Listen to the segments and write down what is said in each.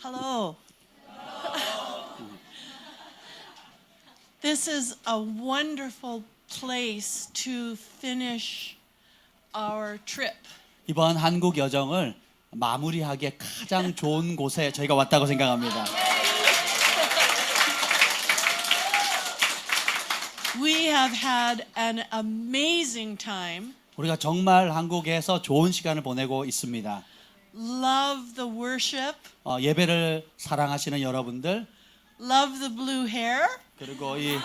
Hello. This is a wonderful place to finish our trip. 이번 한국 여정을 마무리하기에 가장 좋은 곳에 저희가 왔다고 생각합니다. We have had an amazing time. 우리가 정말 한국에서 좋은 시간을 보내고 있습니다. Love the worship. 예배를 사랑하시는 여러분들, Love the blue hair. 그리고 이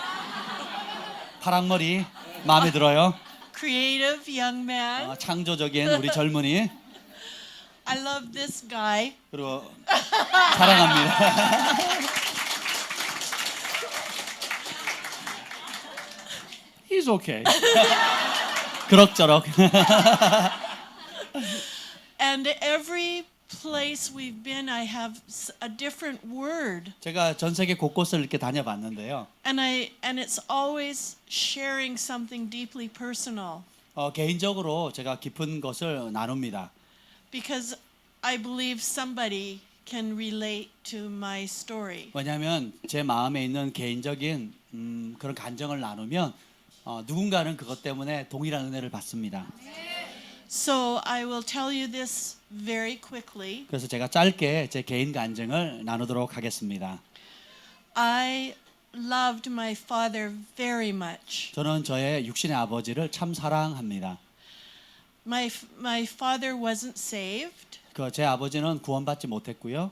파랑머리 마음에 들어요. Creative young man. 창조적인 우리 젊은이, I love this guy. 그리고 사랑합니다. He's okay. 그럭저럭. And every place we've been, I have a different word. 제가 전 세계 곳곳을 이렇게 다녀봤는데요. And it's always sharing something deeply personal. 개인적으로 제가 깊은 것을 나눕니다. Because I believe somebody can relate to my story. 왜냐하면 제 마음에 있는 개인적인 그런 감정을 나누면 누군가는 그것 때문에 동일한 은혜를 받습니다. So I will tell you this very quickly. 그래서 제가 짧게 제 개인 감정을 나누도록 하겠습니다. I loved my father very much. 저는 저의 육신의 아버지를 참 사랑합니다. My father wasn't saved. 제 아버지는 구원받지 못했고요.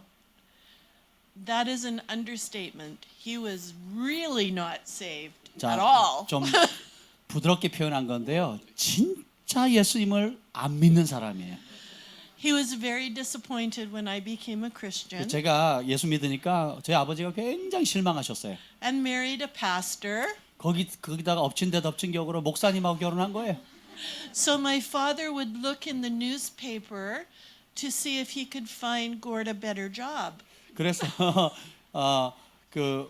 That is an understatement. He was really not saved 자, at all. 좀 부드럽게 표현한 건데요. 진짜 예수님을 안 믿는 사람이에요. He was very disappointed when I became a Christian 제가 예수 믿으니까 저희 아버지가 굉장히 실망하셨어요. and married a pastor. 거기다가 엎친 데 덮친 격으로 목사님하고 결혼한 거예요. So my father would look in the newspaper to see if he could find Gord a better job. 그래서 그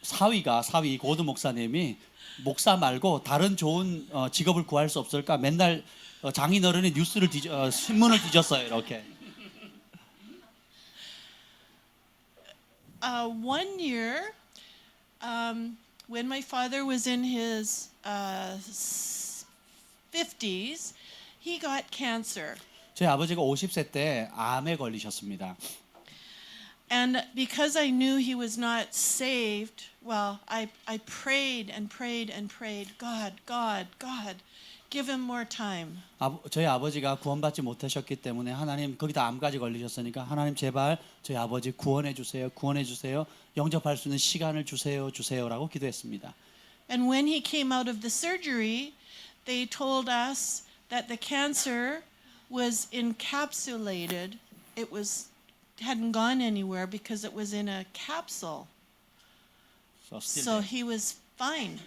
사위 고드 목사님이 목사 말고 다른 좋은 직업을 구할 수 없을까 맨날 장인어른이 뉴스를 신문을 뒤졌어요. 이렇게. One year, when my father was in his 50s, he got cancer. 제 아버지가 50세 때 암에 걸리셨습니다. And because I knew he was not saved, well, I prayed and prayed and prayed. God, give him more time. 저희 아버지가 구원받지 못하셨기 때문에 하나님 거기다 암까지 걸리셨으니까 하나님 제발 저희 아버지 구원해 주세요. 영접할 수 있는 시간을 주세요라고 기도했습니다. And when he came out of the surgery, they told us that the cancer was encapsulated. It hadn't gone anywhere because it was in a capsule. So he was fine.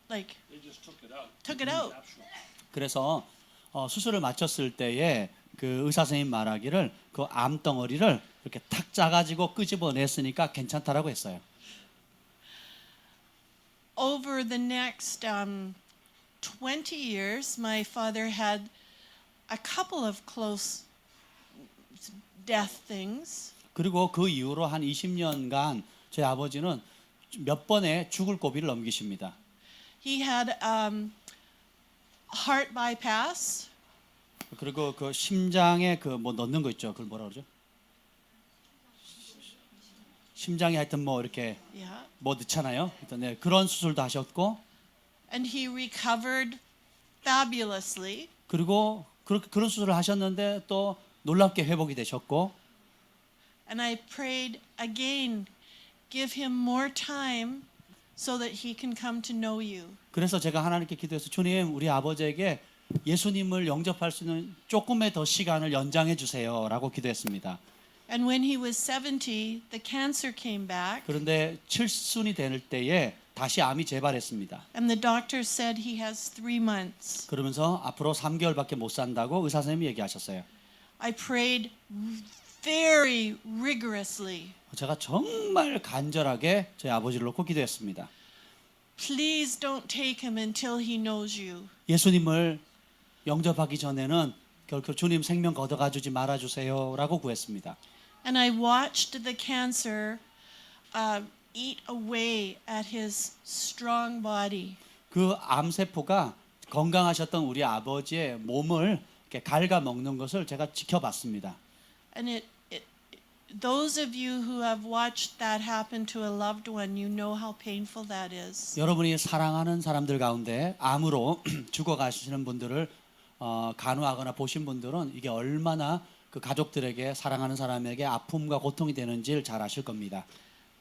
Like They just took it out. 그래서 수술을 마쳤을 때에 그 의사 선생님 말하기를 그 암덩어리를 이렇게 탁 짜가지고 끄집어냈으니까 괜찮다라고 했어요. Over the next 20 years, my father had a couple of close death things. 그리고 그 이후로 한 20년간 제 아버지는 몇 번의 죽을 고비를 넘기십니다. He had heart bypass. 그리고 그 심장에 그 뭐 넣는 거 있죠. 그걸 뭐라 그러죠? 심장에 하여튼 뭐 이렇게 Yeah. 뭐 넣잖아요. 네, 그런 수술도 하셨고 And he recovered fabulously. 그리고 그런 수술을 하셨는데 또 놀랍게 회복이 되셨고 And I prayed again, give him more time so that he can come to know you. 그래서 제가 하나님께 기도해서 주님 우리 아버지에게 예수님을 영접할 수 있는 조금의 더 시간을 연장해 주세요라고 기도했습니다. And when he was 70, the cancer came back. 그런데 칠순이 될 때에 다시 암이 재발했습니다. And the doctor said he has 3 months. 그러면서 앞으로 3개월밖에 못 산다고 의사 선생님이 얘기하셨어요. I prayed very rigorously. 제가 정말 간절하게 저희 아버지를 놓고 기도했습니다. Please don't take him until he knows you. 예수님을 영접하기 전에는 결코 주님 생명 걷어가 주지 말아 주세요라고 구했습니다. And I watched the cancer eat away at his strong body. 그 암세포가 건강하셨던 우리 아버지의 몸을 이렇게 갉아먹는 것을 제가 지켜봤습니다. And those of you who have watched that happen to a loved one, you know how painful that is. 여러분이 사랑하는 사람들 가운데 암으로 죽어가시는 분들을 간호하거나 보신 분들은 이게 얼마나 그 가족들에게 사랑하는 사람에게 아픔과 고통이 되는지를 잘 아실 겁니다.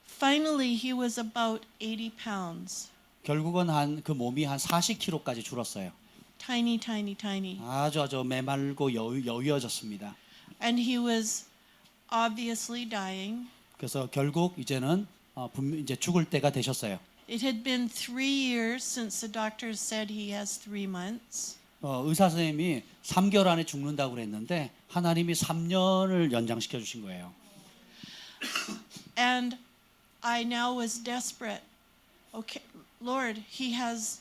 Finally, he was about 80 pounds. 결국은 그 몸이 한 40kg까지 줄었어요. Tiny, tiny, tiny. 아주 메말고 여위어졌습니다. And he was obviously dying. 그래서 결국 이제는 이제 죽을 때가 되셨어요. It had been 3 years since the doctors said he has 3 months. 의사 선생님이 3개월 안에 죽는다고 그랬는데 하나님이 3년을 연장시켜 주신 거예요. And I now was desperate. Okay, Lord, he has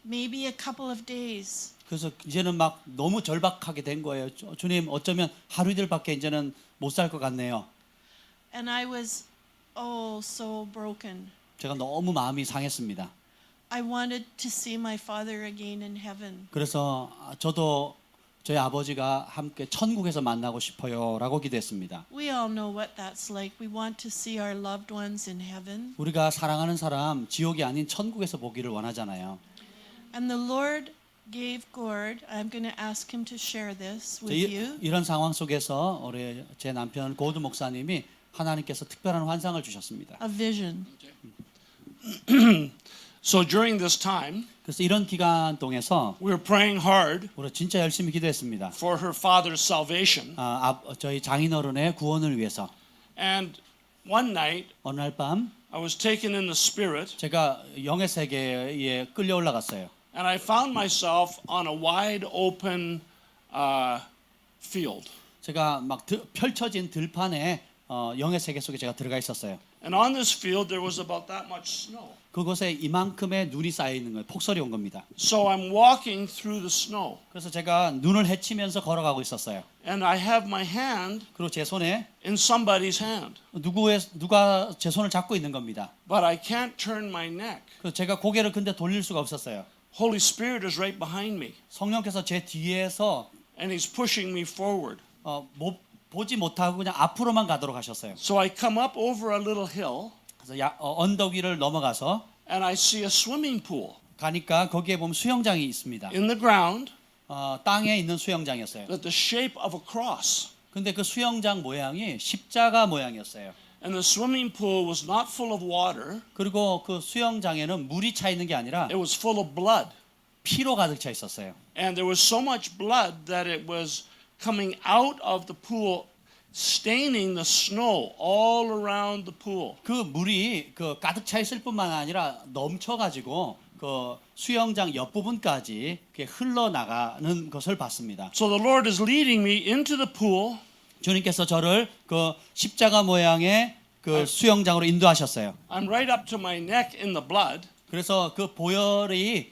maybe a couple of days. 그래서 이제는 막 너무 절박하게 된 거예요. 주님, 어쩌면 하루 이틀밖에 이제는 못 살 것 같네요. And I was so broken. 제가 너무 마음이 상했습니다. I wanted to see my father again in heaven. 그래서 저도 저희 아버지가 함께 천국에서 만나고 싶어요라고 기도했습니다. We all know what that's like. We want to see our loved ones in heaven. 우리가 사랑하는 사람 지옥이 아닌 천국에서 보기를 원하잖아요. And the Lord gave Gord, I'm going to ask him to share this with you. 이런 상황 속에서 우리 제 남편 고드 목사님이 하나님께서 특별한 환상을 주셨습니다. A vision. So during this time, 그래서 이런 기간 동에서 we were praying hard 우리 진짜 열심히 기도했습니다. for her father's salvation. 저희 장인어른의 구원을 위해서. And one night, 어느 날 밤 I was taken in the spirit, 제가 영의 세계에 끌려 올라갔어요. and I found myself on a wide open field. 제가 막 펼쳐진 들판에 영의 세계 속에 제가 들어가 있었어요. And on this field, there was about that much snow. 그곳에 이만큼의 눈이 쌓여 있는 거예요. 폭설이 온 겁니다. So I'm walking through the snow, 그래서 제가 눈을 헤치면서 걸어가고 있었어요. and I have my hand 그리고 제 손에 in somebody's hand, 누가 제 손을 잡고 있는 겁니다. but I can't turn my neck. 그래서 제가 고개를 근데 돌릴 수가 없었어요. Holy Spirit is right behind me, 성령께서 제 뒤에서 and He's pushing me forward. 보지 못하고 그냥 앞으로만 가도록 하셨어요. So I come up over a little hill, 그래서 언덕 위를 넘어가서 and I see a swimming pool 가니까 거기에 보면 수영장이 있습니다. in the ground 땅에 있는 수영장이었어요. with the shape of a cross. 근데 그 수영장 모양이 십자가 모양이었어요. And the swimming pool was not full of water. 그리고 그 수영장에는 물이 차 있는 게 아니라 It was full of blood. 피로 가득 차 있었어요. And there was so much blood that it was coming out of the pool, staining the snow all around the pool. 그 물이 그 가득 차 있을 뿐만 아니라 넘쳐가지고 그 수영장 옆부분까지 흘러나가는 것을 봤습니다. So the Lord is leading me into the pool. 주님께서 저를 그 십자가 모양의 그 수영장으로 인도하셨어요. I'm right up to my neck in the blood. 그래서 그 보혈이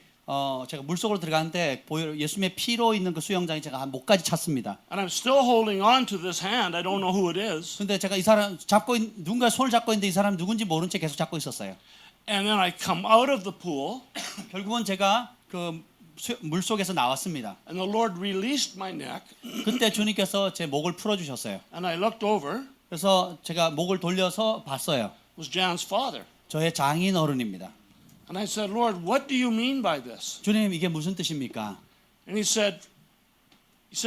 제가 물속으로 들어가는데 예수님의 피로 있는 그 수영장이 제가 한 목까지 찼습니다. And I'm still holding on to this hand. I don't know who it is. 근데 제가 이 사람 누군가 손을 잡고 있는데 이 사람 누군지 모른 채 계속 잡고 있었어요. And then I come out of the pool. 결국은 제가 그 물속에서 나왔습니다. And the Lord released my neck. 그때 주님께서 제 목을 풀어 주셨어요. And I looked over. 그래서 제가 목을 돌려서 봤어요. It was Jan's father. 저의 장인 어른입니다. And I said, Lord, what do you mean by this? 주님 이게 무슨 뜻입니까? And he said,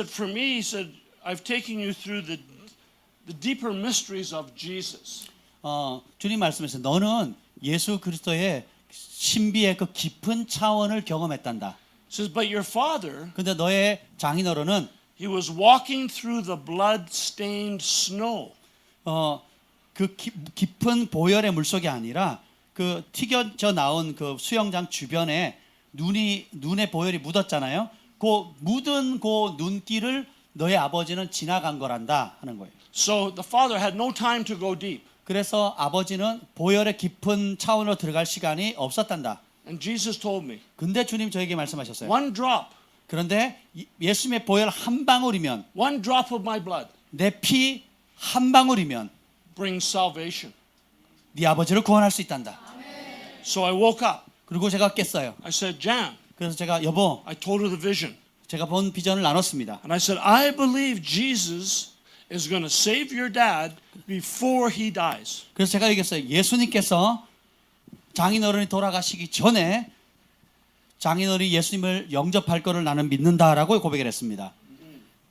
for me, he said, I've taken you through the deeper mysteries of Jesus. 주님 말씀하셨어요. 너는 예수 그리스도의 신비의 그 깊은 차원을 경험했단다. He says, but your father, 근데 너의 장인 어른은 he was walking through the blood-stained snow. 그 깊은 보혈의 물속이 아니라 그 튀겨져 나온 그 수영장 주변에 눈에 보혈이 묻었잖아요. 그 묻은 그 눈길을 너의 아버지는 지나간 거란다 하는 거예요. So the father had no time to go deep. 그래서 아버지는 보혈의 깊은 차원으로 들어갈 시간이 없었단다. And Jesus told me, 근데 주님 저에게 말씀하셨어요. one drop, 그런데 예수님의 보혈 한 방울이면 one drop of my blood, 내 피 한 방울이면 brings salvation. 네 아버지를 구원할 수 있단다. So I woke up. 그리고 제가 깼어요. I said, Jan, 그래서 제가 여보, I told her the vision. 제가 본 비전을 나눴습니다. And I said, I believe Jesus is going to save your dad before he dies. 그래서 제가 얘기했어요. 예수님께서 장인어른이 돌아가시기 전에 장인어른이 예수님을 영접할 거를 나는 믿는다라고 고백을 했습니다.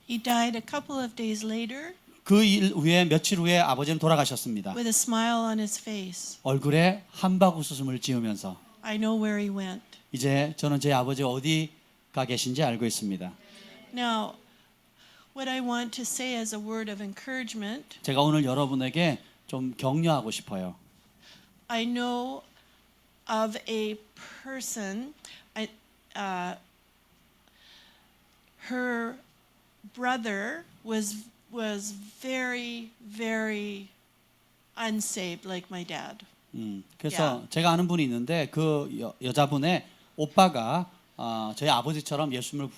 He died a couple of days later 그 일 후에 며칠 후에 아버지는 돌아가셨습니다. with a smile on his face. 얼굴에 한박 웃음을 지으면서 I know where he went. 이제 저는 제 아버지가 어디 가 계신지 알고 있습니다. Now, what I want to say as a word of encouragement, 제가 오늘 여러분에게 좀 격려하고 싶어요. I know of a person, her brother was very, very unsaved, like my dad. 그래서 제가 아는 분이 있는데 그 여자분의 오빠가 저희 아버지처럼 예수님을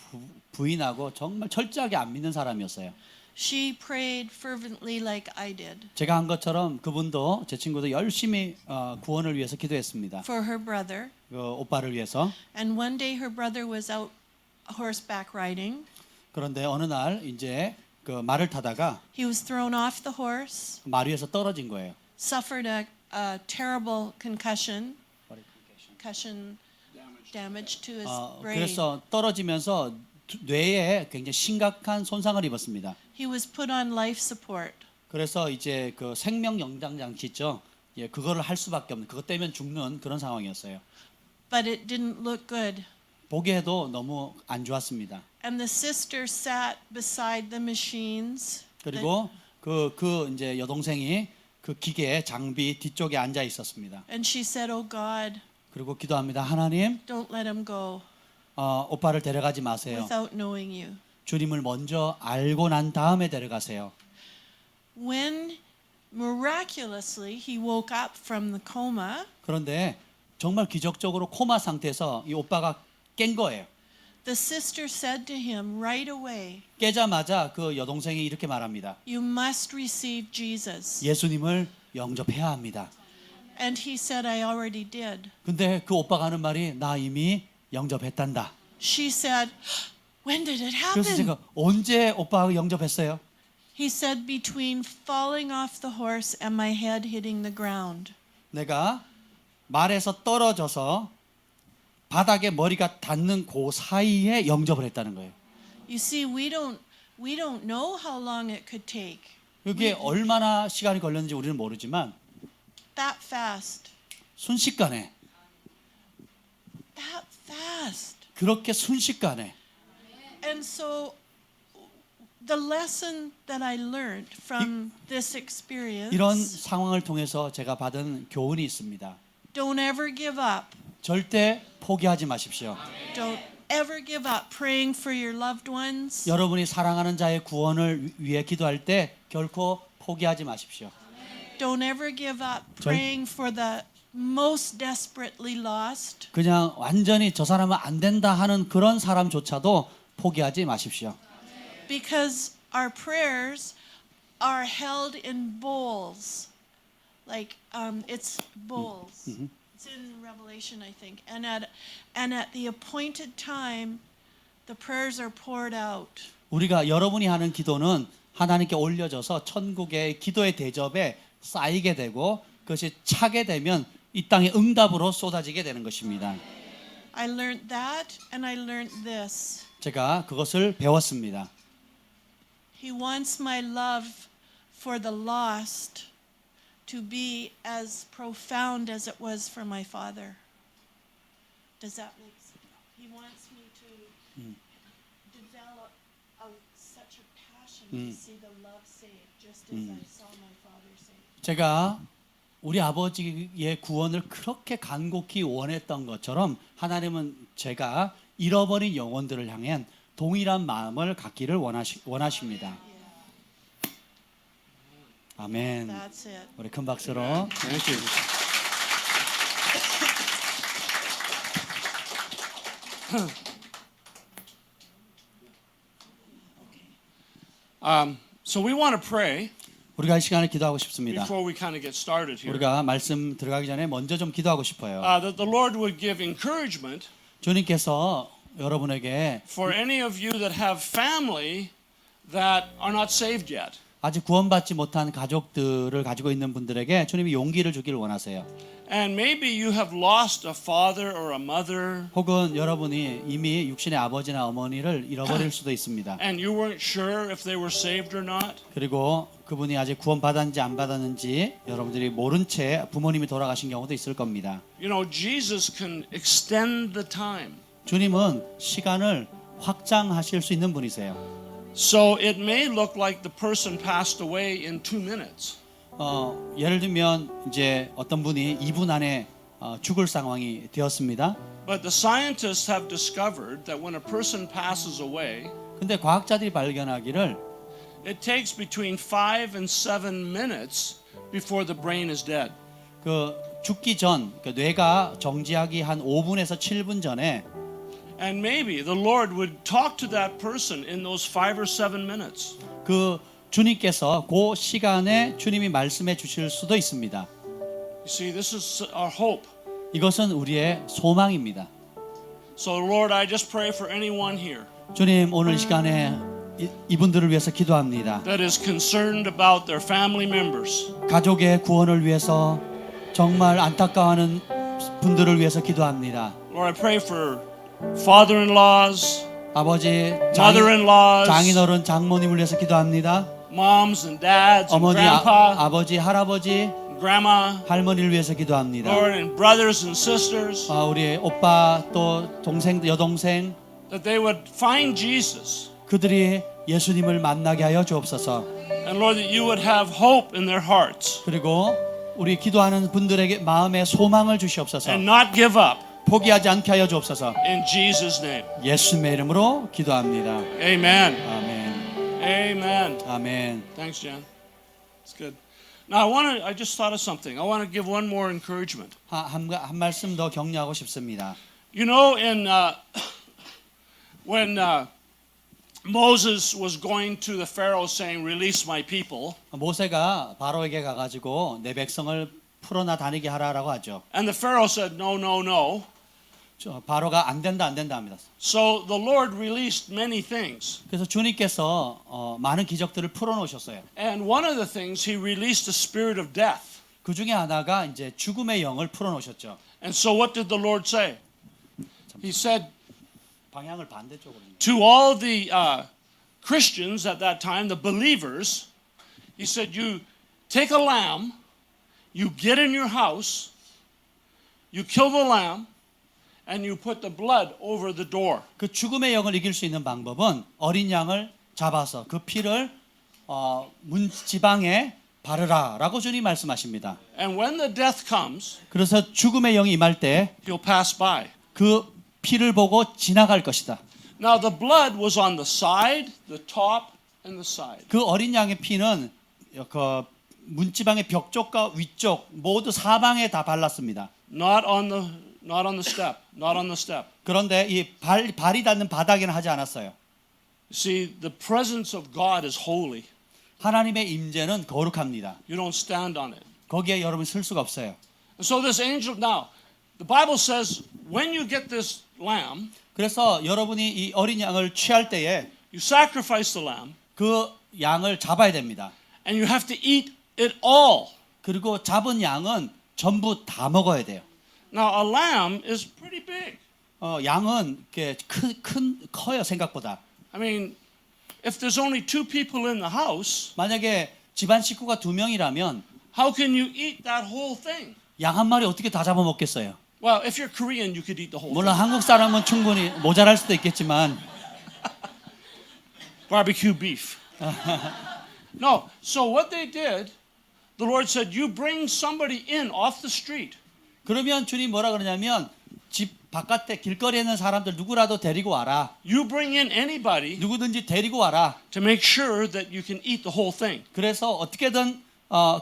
부인하고 정말 철저하게 안 믿는 사람이었어요. She prayed fervently like I did 제가 한 것처럼 그분도 제 친구도 열심히 구원을 위해서 기도했습니다. for her brother. 그 오빠를 위해서. And one day her brother was out horseback riding. 그런데 어느 날 이제 그 말을 타다가 He was thrown off the horse, 말 위에서 떨어진 거예요. suffered a terrible concussion damage to his brain. 그래서 떨어지면서 뇌에 굉장히 심각한 손상을 입었습니다. He was put on life support. 그래서 이제 그 생명 연장 장치 있죠. 예, 그거를 할 수밖에 없는. 그것 때문에 죽는 그런 상황이었어요. But it didn't look good. 보기에도 너무 안 좋았습니다. And the sister sat beside the machines. 그리고 그 이제 여동생이 그 기계 장비 뒤쪽에 앉아 있었습니다. And she said, "Oh God, 그리고 기도합니다. 하나님, don't let him go 오빠를 데려가지 마세요. without knowing you." 주님을 먼저 알고 난 다음에 데려가세요. When miraculously he woke up from the coma, 그런데 정말 기적적으로 코마 상태에서 이 오빠가 깬 거예요. the sister said to him right away, 깨자마자 그 여동생이 이렇게 말합니다. "You must receive Jesus." 예수님을 영접해야 합니다. And he said, "I already did." 근데 그 오빠가 하는 말이 나 이미 영접했단다. She said, "When did it 그래서 happen?" 제가 언제 오빠가 영접했어요? He said, "Between falling off the horse and my head hitting the ground." 내가 말에서 떨어져서 바닥에 머리가 닿는 그 사이에 영접을 했다는 거예요. You see, we don't know how long it could take. 그게 얼마나 시간이 걸렸는지 우리는 모르지만 That fast. 순식간에 That fast. 그렇게 순식간에 And so the lesson that I learned from this experience, 이런 상황을 통해서 제가 받은 교훈이 있습니다. don't ever give up. 절대 포기하지 마십시오. Don't ever give up praying for your loved ones. 여러분이 사랑하는 자의 구원을 위해 기도할 때 결코 포기하지 마십시오. Don't ever give up praying for the most desperately lost. 그냥 완전히 저 사람은 안 된다 하는 그런 사람조차도 포기하지 마십시오. Because our prayers are held in bowls. Like it's bowls. It's in Revelation, I think. And at the appointed time, the prayers are poured out. 우리가 여러분이 하는 기도는 하나님께 올려져서 천국의 기도의 대접에 쌓이게 되고 그것이 차게 되면 이 땅의 응답으로 쏟아지게 되는 것입니다. I learned that and I learned this. 제가 그것을 배웠습니다. He wants my love for the lost to be as profound as it was for my father. Does that make sense? He wants me to develop such a passion to see the love saved, just as I saw my father saved. 제가 우리 아버지의 구원을 그렇게 간곡히 원했던 것처럼 하나님은 제가 잃어버린 영혼들을 향한 동일한 마음을 갖기를 원하십니다. 아멘. That's it. 우리 큰 박수로. Thank you. So we want to pray. 우리가 이 시간에 기도하고 싶습니다. before we kind of get started here. 우리가 말씀 들어가기 전에 먼저 좀 기도하고 싶어요. That the Lord would give encouragement 주님께서 여러분에게 for any of you that have family that are not saved yet. 아직 구원받지 못한 가족들을 가지고 있는 분들에게 주님이 용기를 주기를 원하세요. And maybe you have lost a father or a mother 혹은 여러분이 이미 육신의 아버지나 어머니를 잃어버릴 수도 있습니다. and you weren't sure if they were saved or not. 그리고 그분이 아직 구원받았는지 안 받았는지 여러분들이 모른 채 부모님이 돌아가신 경우도 있을 겁니다. You know, Jesus can extend the time. 주님은 시간을 확장하실 수 있는 분이세요. So it may look like the person passed away in 2 minutes. 예를 들면 이제 어떤 분이 2분 안에 죽을 상황이 되었습니다. But the scientists have discovered that when a person passes away, 근데 과학자들이 발견하기를 it takes between 5 and 7 minutes before the brain is dead. 그 죽기 전 그러니까 뇌가 정지하기 한 5분에서 7분 전에 And maybe the Lord would talk to that person in those 5 or 7 minutes. 그 주님께서 그 시간에 주님이 말씀해 주실 수도 있습니다. You see, this is our hope. 이것은 우리의 소망입니다. So, Lord, I just pray for anyone here 주님 오늘 시간에 이분들을 위해서 기도합니다. that is concerned about their family members. 가족의 구원을 위해서 정말 안타까워하는 분들을 위해서 기도합니다. Lord, I pray for father-in-laws, 아버지, mother-in-laws, 장인어른, 장모님을 위해서 기도합니다. moms and dads and 어머니, grandpa, 아버지, 할아버지, grandma, 할머니를 위해서 기도합니다. Lord, and brothers and sisters, 우리 오빠 또 동생, 여동생 that they would find Jesus. 그들이 예수님을 만나게 하여 주옵소서. And Lord, that you would have hope in their hearts 그리고 우리 기도하는 분들에게 마음에 소망을 주시옵소서. and not give up. 포기하지 않게 하여 주옵소서. In Jesus' name. 예수님의 이름으로 기도합니다. Amen. 아멘. Amen. 아멘. Thanks, Jan. It's good. Now I just thought of something. I want to give one more encouragement. 한 말씀 더 격려하고 싶습니다. You know, when Moses was going to the Pharaoh saying, "Release my people," 모세가 바로에게 가가지고 내 백성을 풀어나 다니게 하라라고 하죠. and the Pharaoh said, "No, no, no." 바로가 안 된다 합니다. So the Lord released many things. 그래서 주님께서 많은 기적들을 풀어놓으셨어요. And one of the things he released the spirit of death. 그 중에 하나가 이제 죽음의 영을 풀어놓으셨죠. And so what did the Lord say? He said 방향을 반대쪽으로. to all the Christians at that time, the believers, he said, "You take a lamb, you get in your house, you kill the lamb, and you put the blood over the door." 그 죽음의 영을 이길 수 있는 방법은 어린 양을 잡아서 그 피를 문 지방에 바르라라고 주님 말씀하십니다. And when the death comes, 그래서 죽음의 영이 임할 때 he'll pass by. 그 피를 보고 지나갈 것이다. Now the blood was on the side, the top, and the side. 그 어린 양의 피는 그 문지방의 벽 쪽과 위쪽 모두 사방에 다 발랐습니다. Not on the step, not on the step. 그런데 이 발이 닿는 바닥에는 하지 않았어요. See, the presence of God is holy. 하나님의 임재는 거룩합니다. You don't stand on it. 거기에 여러분 쓸 수가 없어요. And so this angel, now, the Bible says, when you get this lamb, 그래서 여러분이 이 어린 양을 취할 때에 you sacrifice the lamb, 그 양을 잡아야 됩니다. and you have to eat it all. 그리고 잡은 양은 전부 다 먹어야 돼요. Now, a lamb is pretty big. 양은 이렇게 커요 생각보다. I mean, if there's only 2 people in the house, 만약에 집안 식구가 2명이라면 how can you eat that whole thing? 양 한 마리 어떻게 다 잡아먹겠어요? Well, if you're Korean, you could eat the whole 물론 thing. 한국 사람은 충분히 모자랄 수도 있겠지만 Barbecue beef. No, so what they did, the Lord said, you bring somebody in off the street. 그러면 주님 뭐라 그러냐면 집 바깥에 길거리에 있는 사람들 누구라도 데리고 와라. You bring in anybody 누구든지 데리고 와라. to make sure that you can eat the whole thing. 그래서 어떻게든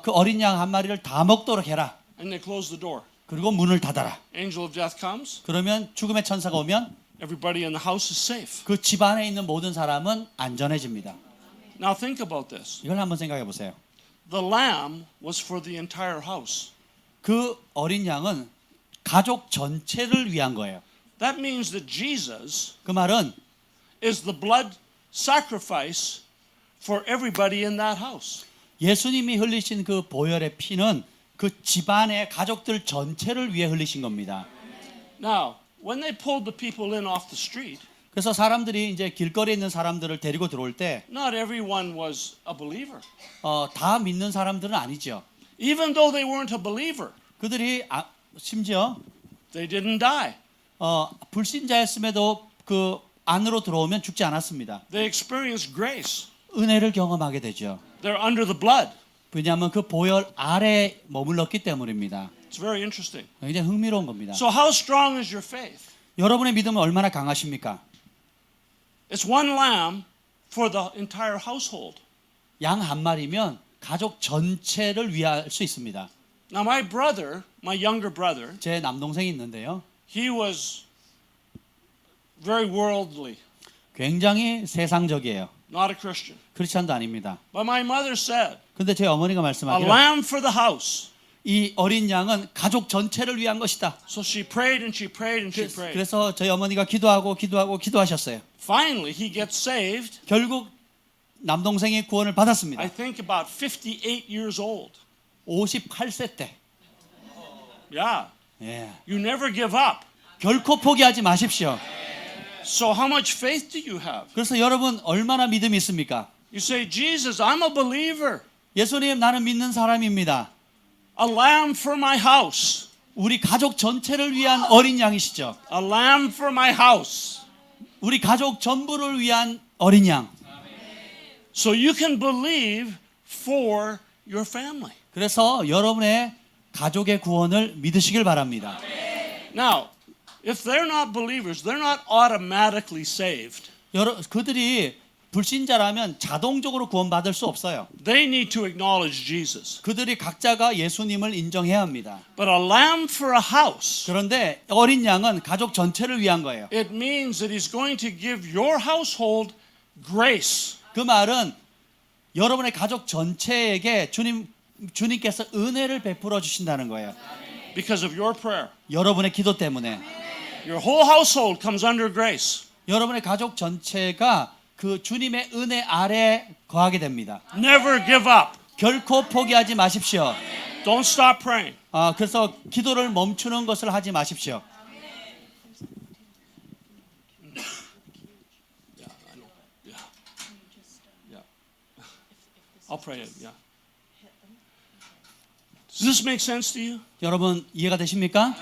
그 어린 양 한 마리를 다 먹도록 해라. And they close the door. 그리고 문을 닫아라. Angel of death comes. 그러면 죽음의 천사가 오면 Everybody in the house is safe. 그 집안에 있는 모든 사람은 안전해집니다. Now think about this. 이걸 한번 생각해 보세요. the lamb was for the entire house. 그 어린 양은 가족 전체를 위한 거예요. That means that Jesus 그 말은 is the blood sacrifice for everybody in that house. 예수님이 흘리신 그 보혈의 피는 그 집안의 가족들 전체를 위해 흘리신 겁니다. Now, when they pulled the people in off the street, 그래서 사람들이 이제 길거리에 있는 사람들을 데리고 들어올 때 not everyone was a believer. 다 믿는 사람들은 아니죠. Even though they weren't a believer, 그들이 심지어 they didn't die. 불신자였음에도 그 안으로 들어오면 죽지 않았습니다. They experienced grace. 은혜를 경험하게 되죠. They're under the blood. 왜냐하면 그 보혈 아래에 머물렀기 때문입니다. It's very interesting. 굉장히 흥미로운 겁니다. So how strong is your faith? 여러분의 믿음은 얼마나 강하십니까? It's one lamb for the entire household. 양 한 마리면 가족 전체를 위할 수 있습니다. Now my brother, my younger brother, 제 남동생이 있는데요. he was very worldly, 굉장히 세상적이에요. not a Christian. 크리스찬도 아닙니다. But my mother said, 근데 제 어머니가 a 말씀하기를 lamb for the house. 이 어린 양은 가족 전체를 위한 것이다. So she prayed and she prayed and she prayed. 그래서 저희 어머니가 기도하셨어요. Finally, he gets saved. 결국 남동생이 구원을 받았습니다. I think about 58 years old. 58세 때. Yeah. 예. You never give up. 결코 포기하지 마십시오. So how much faith do you have? 그래서 여러분 얼마나 믿음이 있습니까? You say, Jesus, I'm a believer. 예수님 나는 믿는 사람입니다. A lamb for my house. 우리 가족 전체를 위한 어린 양이시죠. A lamb for my house. 우리 가족 전부를 위한 어린 양. So you can believe for your family. 그래서 여러분의 가족의 구원을 믿으시길 바랍니다. Now, if they're not believers, they're not automatically saved. 그들이 불신자라면 자동적으로 구원받을 수 없어요. They need to acknowledge Jesus. 그들이 각자가 예수님을 인정해야 합니다. But a lamb for a house, 그런데 어린 양은 가족 전체를 위한 거예요. it means that he's going to give your household grace. 그 말은 여러분의 가족 전체에게 주님께서 은혜를 베풀어 주신다는 거예요. Because of your prayer. 여러분의 기도 때문에. Your whole household comes under grace. 여러분의 가족 전체가 그 주님의 은혜 아래에 거하게 됩니다. Never give up. 결코 포기하지 마십시오. Don't stop praying. 그래서 기도를 멈추는 것을 하지 마십시오. I'll pray it. Yeah. Does this make sense to you? 여러분 이해가 되십니까?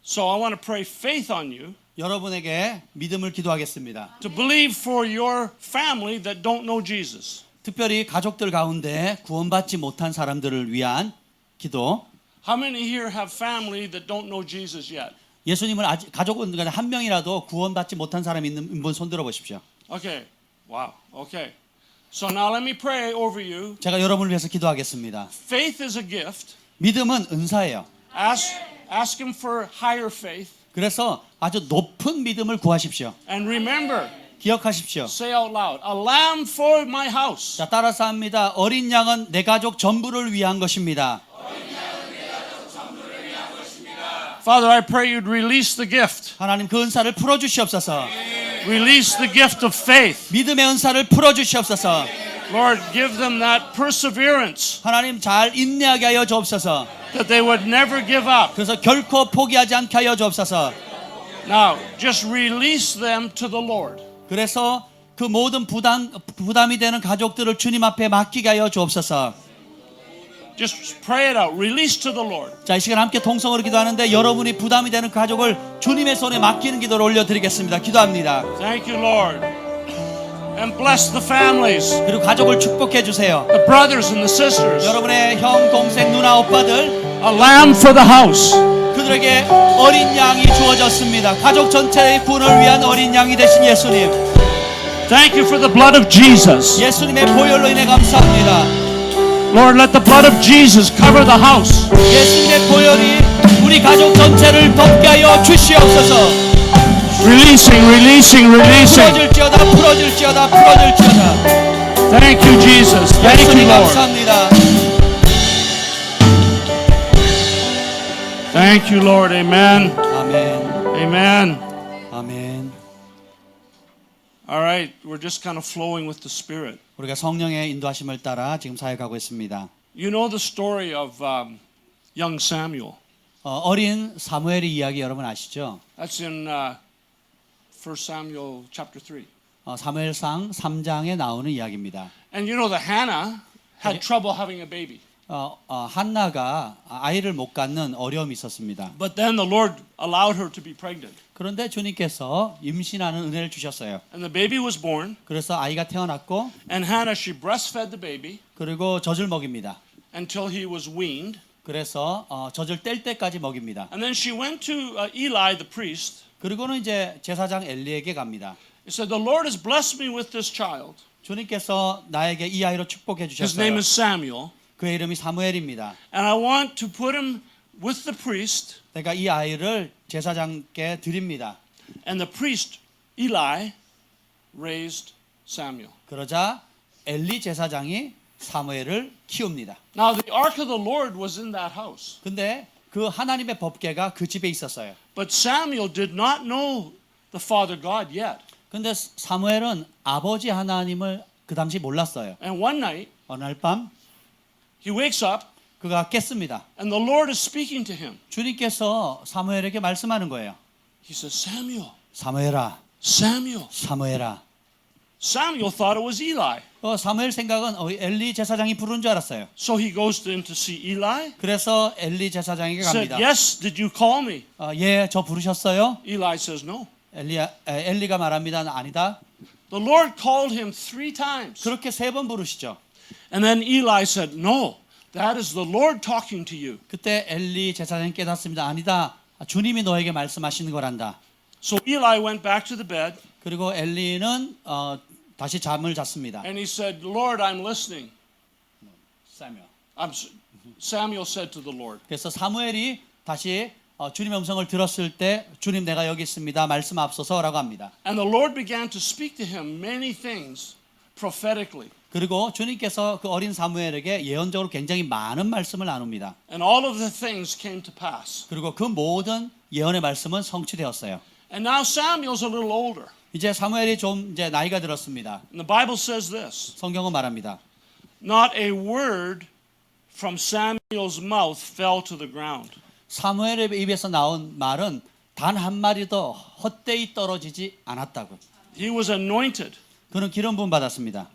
So I want to pray faith on you 여러분에게 믿음을 기도하겠습니다. to believe for your family that don't know Jesus. 특별히 가족들 가운데 구원받지 못한 사람들을 위한 기도. How many here have family that don't know Jesus yet? 예수님을 아직 가족은 한 명이라도 구원받지 못한 사람 있는 분 손들어 보십시오. Okay. Wow. Okay. So now let me pray over you. 제가 여러분을 위해서 기도하겠습니다. Faith is a gift. 믿음은 은사예요. Ask him for higher faith. 그래서 아주 높은 믿음을 구하십시오. And remember, 기억하십시오. say out loud, a lamb for my house. 자, 따라서 합니다. 어린 양은 내 가족 전부를 위한 것입니다. Father, I pray you'd release the gift. 하나님 그 은사를 풀어 주시옵소서. Release the gift of faith. 믿음의 은사를 풀어 주시옵소서. Lord, give them that perseverance 하나님 잘 인내하게 하여 주옵소서. that they would never give up. 그래서 결코 포기하지 않게 하여 주옵소서. Now, just release them to the Lord. 그래서 그 모든 부담이 되는 가족들을 주님 앞에 맡기게 하여 주옵소서. Just pray it out. Release to the Lord. 자, 이 시간 함께 통성으로 기도하는데 여러분이 부담이 되는 가족을 주님의 손에 맡기는 기도를 올려드리겠습니다. 기도합니다. Thank you, Lord. And bless the families, 그리고 가족을 축복해 주세요. the brothers and the sisters. 여러분의 형, 동생, 누나, 오빠들 A lamb for the house. 그들에게 어린 양이 주어졌습니다. 가족 전체의 구원을 위한 어린 양이 되신 예수님. Thank you for the blood of Jesus. 예수님의 보혈로 인해 감사합니다. Lord, let the blood of Jesus cover the house. 예수님의 보혈이 우리 가족 전체를 덮게 하여 주시옵소서. Releasing. 풀어질지어다. Thank you, Jesus. Thank 예수님 you, Lord. 감사합니다. Thank you, Lord. Amen. 아멘. Amen. 아멘. All right, we're just kind of flowing with the Spirit. 우리가 성령의 인도하심을 따라 지금 사역하고 있습니다. You know the story of young Samuel. 어린 사무엘의 이야기 여러분 아시죠? That's in 1 Samuel chapter 3. 사무엘상 3장에 나오는 이야기입니다. And you know that Hannah had trouble having a baby. 한나가 아이를 못 갖는 어려움이 있었습니다. But then the Lord allowed her to be pregnant. 그런데 주님께서 임신하는 은혜를 주셨어요. And the baby was born. 그래서 아이가 태어났고 And Hannah, she breastfed the baby 그리고 젖을 먹입니다. until he was weaned. 그래서 젖을 뗄 때까지 먹입니다. And then she went to Eli the priest. 그리고는 이제 제사장 엘리에게 갑니다. He said, "The Lord has blessed me with this child. 주님께서 나에게 이 아이로 축복해 His name 주셨어요. is Samuel. 그의 이름이 사무엘입니다. And I want to put him with the priest." 내가 이 아이를 제사장께 드립니다. And the priest, Eli, raised Samuel. 그러자 엘리 제사장이 사무엘을 키웁니다. Now the ark of the Lord was in that house. 근데 그 하나님의 법궤가 그 집에 있었어요. But Samuel did not know the Father God yet. 근데 사무엘은 아버지 하나님을 그 당시 몰랐어요. And one night, 어느 날 밤 he wakes up 그가 깼습니다. and the Lord is speaking to him. 주님께서 사무엘에게 말씀하는 거예요. He says, "Samuel, 사무엘아, Samuel." 사무엘아. Samuel thought it was Eli. 사무엘 생각은 엘리 제사장이 부른 줄 알았어요. So he goes in to see Eli. 그래서 엘리 제사장에게 Said, 갑니다. "Yes, did you call me?" 예, 저 부르셨어요? Eli says, "No." 엘리가 말합니다. 아니다. The Lord called him 3 times. 그렇게 3번 부르시죠. And then Eli said, "No, that is the Lord talking to you." 그때 엘리 제사장이 깨닫습니다. 아니다. 주님이 너에게 말씀하시는 거란다. So Eli went back to the bed 그리고 엘리는 다시 잠을 잤습니다. and he said, "Lord, I'm listening." Samuel said to the Lord. 그래서 사무엘이 다시 주님의 음성을 들었을 때 주님 내가 여기 있습니다. 말씀하옵소서라고 합니다. And the Lord began to speak to him many things prophetically. 그리고 주님께서 그 어린 사무엘에게 예언적으로 굉장히 많은 말씀을 나눕니다. And all of the things came to pass. 그리고 그 모든 예언의 말씀은 성취되었어요. And now Samuel's a little older. 이제 사무엘이 좀 이제 나이가 들었습니다. And the Bible says this, 성경은 말합니다. "Not a word from Samuel's mouth fell to the ground." 사무엘의 입에서 나온 말은 단 한 마리도 헛되이 떨어지지 않았다고. He was anointed. 그는 기름 부음 받았습니다.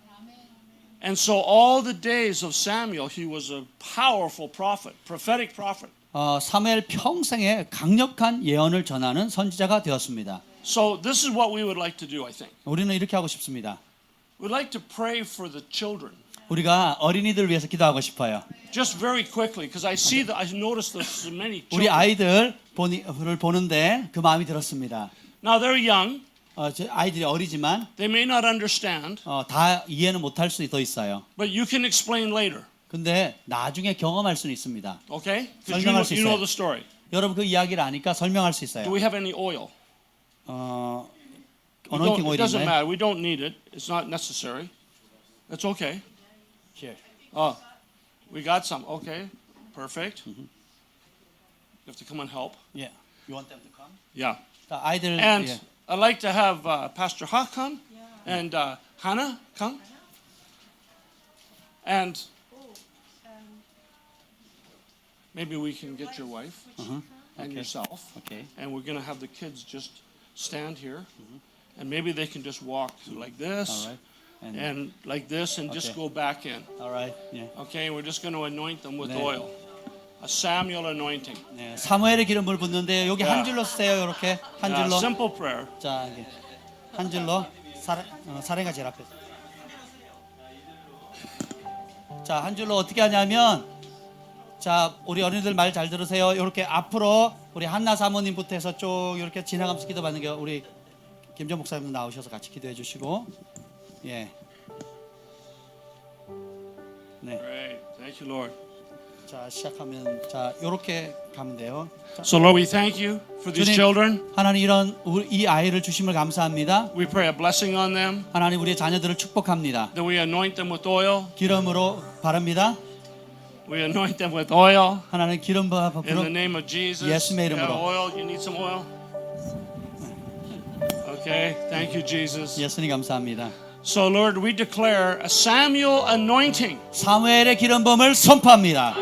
And so all the days of Samuel, he was a powerful prophet, prophetic prophet. 사무엘 평생에 강력한 예언을 전하는 선지자가 되었습니다. So this is what we would like to do, I think. 우리는 이렇게 하고 싶습니다. We'd like to pray for the children. 우리가 어린이들 위해서 기도하고 싶어요. Just very quickly, because I noticed there's so many 우리 children. 아이들을 보는데 그 마음이 들었습니다. Now they're young. 아이들이 어리지만 They may not understand, 다 이해는 못할 수도 있어요. but you can explain later. 근데 나중에 경험할 수는 있습니다. Okay? Because 설명할 수 you know 있어요. the story. 여러분 그 이야기를 아니까 설명할 수 Do 있어요. we have any oil? 어노인팅 It doesn't 오일인가요? matter. We don't need it. It's not necessary. It's okay. Here. We got some. Okay. Perfect. You have to come and help. Yeah. You want them to come? Yeah. 자, 아이들 And 예. I'd like to have Pastor Ha come and Hannah come. And maybe we can get your wife and Okay. yourself. Okay. And we're going to have the kids just stand here. And maybe they can just walk like this All right. and like this and just Okay. go back in. All right. 예. Okay, we're just going to anoint them with 네. oil. A Samuel anointing. 네, 사무엘의 기름을 붓는데 여기 야. 한 줄로 쓰세요. 이렇게 한 Yeah, 줄로. simple prayer. 자, 이게 한 줄로 사례가 제일 앞에. 자, 한 줄로 어떻게 하냐면 자, 우리 어린이들 말 잘 들으세요. 이렇게 앞으로 우리 한나 사모님부터 해서 쭉 이렇게 지나가면서 기도받는 게 우리 김정 목사님 나오셔서 같이 기도해 주시고. 예. 네. Great. Thank you, Lord. 자 시작하면 자 요렇게 가면 돼요. 자, So Lord, we thank you for these 주님, children. 하나님 이런 이 아이를 주심을 감사합니다. We pray a blessing on them, 하나님 우리의 자녀들을 축복합니다. that we anoint them with oil. 기름으로 바랍니다. We anoint them with oil. 하나님 기름 In the 부어 name of Jesus. 예수의 You have 이름으로. oil. You need some oil? Okay. Thank you, Jesus. 예수님 감사합니다. So Lord, we declare a Samuel anointing, 사무엘의 기름 부음을 선포합니다.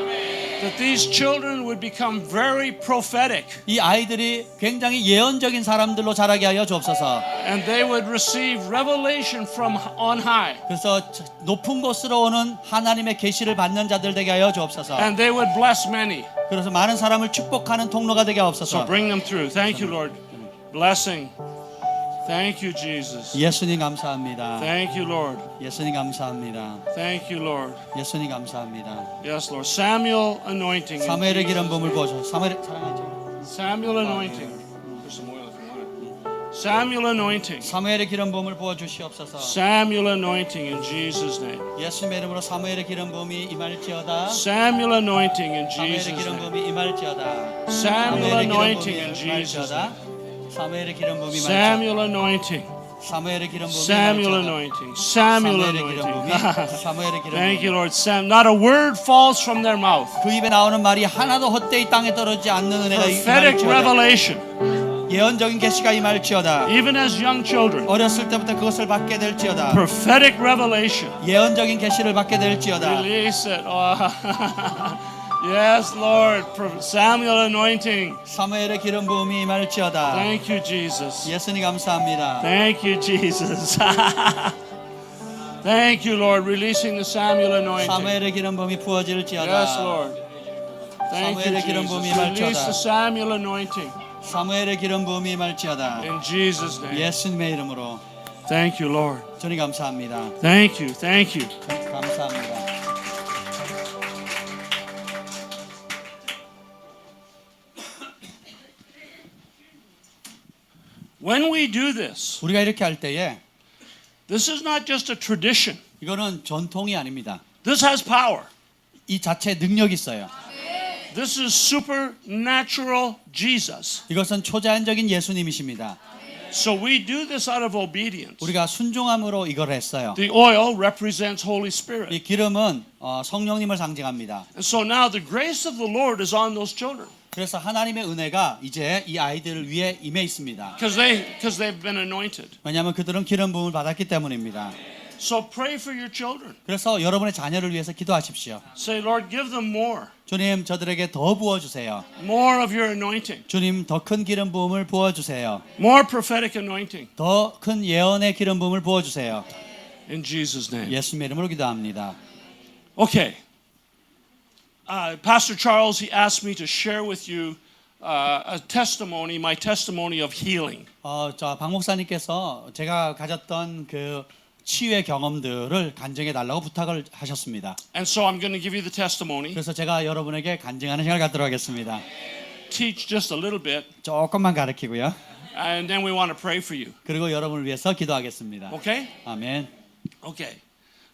that these children would become very prophetic, 이 아이들이 굉장히 예언적인 사람들로 자라게 하여 주옵소서. and they would receive revelation from on high, 그래서 높은 곳으로 오는 하나님의 계시를 받는 자들 되게 하여 주옵소서. and they would bless many. 그래서 많은 사람을 축복하는 통로가 되게 So 하옵소서. bring them through. Thank you, Lord. Blessing. Thank you, Jesus. 예수님 감사합니다. Thank you, Lord. 예수님 감사합니다. Thank you, Lord. 예수님 감사합니다. Yes, Lord. Samuel anointing. in 사무엘의 기름 Jesus' 부음을 name. 부어줘. 사무엘 사랑하죠. Samuel anointing. There's some oil if you want it. Samuel anointing. 사무엘의 기름 부음을 부어 주시옵소서. Samuel anointing in Jesus' name. 예수님의 이름으로 사무엘의 기름 부음이 임할지어다. Samuel anointing in 사무엘의 Jesus' 기름 name. 부음이 임할지어다. Samuel 사무엘의 기름 anointing in 부음이 Jesus' 임할지어다. name. 사무엘의 기름 부음이 임할지어다. Samuel anointing. 사무엘의 기름 부음이 Samuel 임할지어다. anointing. Samuel 사무엘의 기름 부음이 anointing. 사무엘의 기름 Thank you, 부음. Lord. Not a word falls from their mouth. 그 입에 나오는 말이 하나도 헛되이 땅에 떨어지지 않는 은혜가 Prophetic 임할지어다. revelation. 예언적인 계시가 임할지어다. Even as young children. 어렸을 때부터 그것을 받게 될지어다. Prophetic revelation. 예언적인 계시를 받게 될지어다. Release it. Oh. Yes, Lord. Samuel anointing. 사무엘의 기름 부음이 임할지어다. Thank you, Jesus. 예수님 감사합니다. Thank you, Jesus. Thank you, Lord, releasing the Samuel anointing. 사무엘의 기름 부음이 부어질지어다. Yes, Lord. Thank you, 사무엘의 기름 Jesus. 부음이 Release 임할지어다. the Samuel anointing 사무엘의 기름 부음이 임할지어다. in Jesus' name. 예수님의 이름으로 Thank you, Lord. 주님 감사합니다. Thank you. Thank you. 감사합니다. When we do this, 우리가 이렇게 할 때에 this is not just a tradition. 이거는 전통이 아닙니다. This has power. 이 자체에 능력이 있어요. This is supernatural Jesus. 이것은 초자연적인 예수님이십니다. So we do this out of obedience. 우리가 순종함으로 이걸 했어요. The oil represents Holy Spirit. 이 기름은 성령님을 상징합니다. And so now the grace of the Lord is on those children 그래서 하나님의 은혜가 이제 이 아이들을 위해 임해 있습니다. because they've been anointed. 왜냐하면 그들은 기름 부음을 받았기 때문입니다. So pray for your children. 그래서 여러분의 자녀를 위해서 기도하십시오. Say, Lord, give them more. 주님 저들에게 더 부어주세요. More of your anointing. 주님 더 큰 기름 부음을 부어주세요. More prophetic anointing. 더 큰 예언의 기름 부음을 부어주세요. In Jesus' name. 예수님의 이름으로 기도합니다. Okay. Pastor Charles, he asked me to share with you a testimony, my testimony of healing. 박 목사님께서 제가 가졌던 그 치유의 경험들을 간증해 달라고 부탁을 하셨습니다. And so I'm going to give you the testimony, 그래서 제가 여러분에게 간증하는 시간을 갖도록 하겠습니다. teach just a little bit, 조금만 가르치고요. and then we want to pray for you. 그리고 여러분을 위해서 기도하겠습니다. Okay? 아멘. Okay.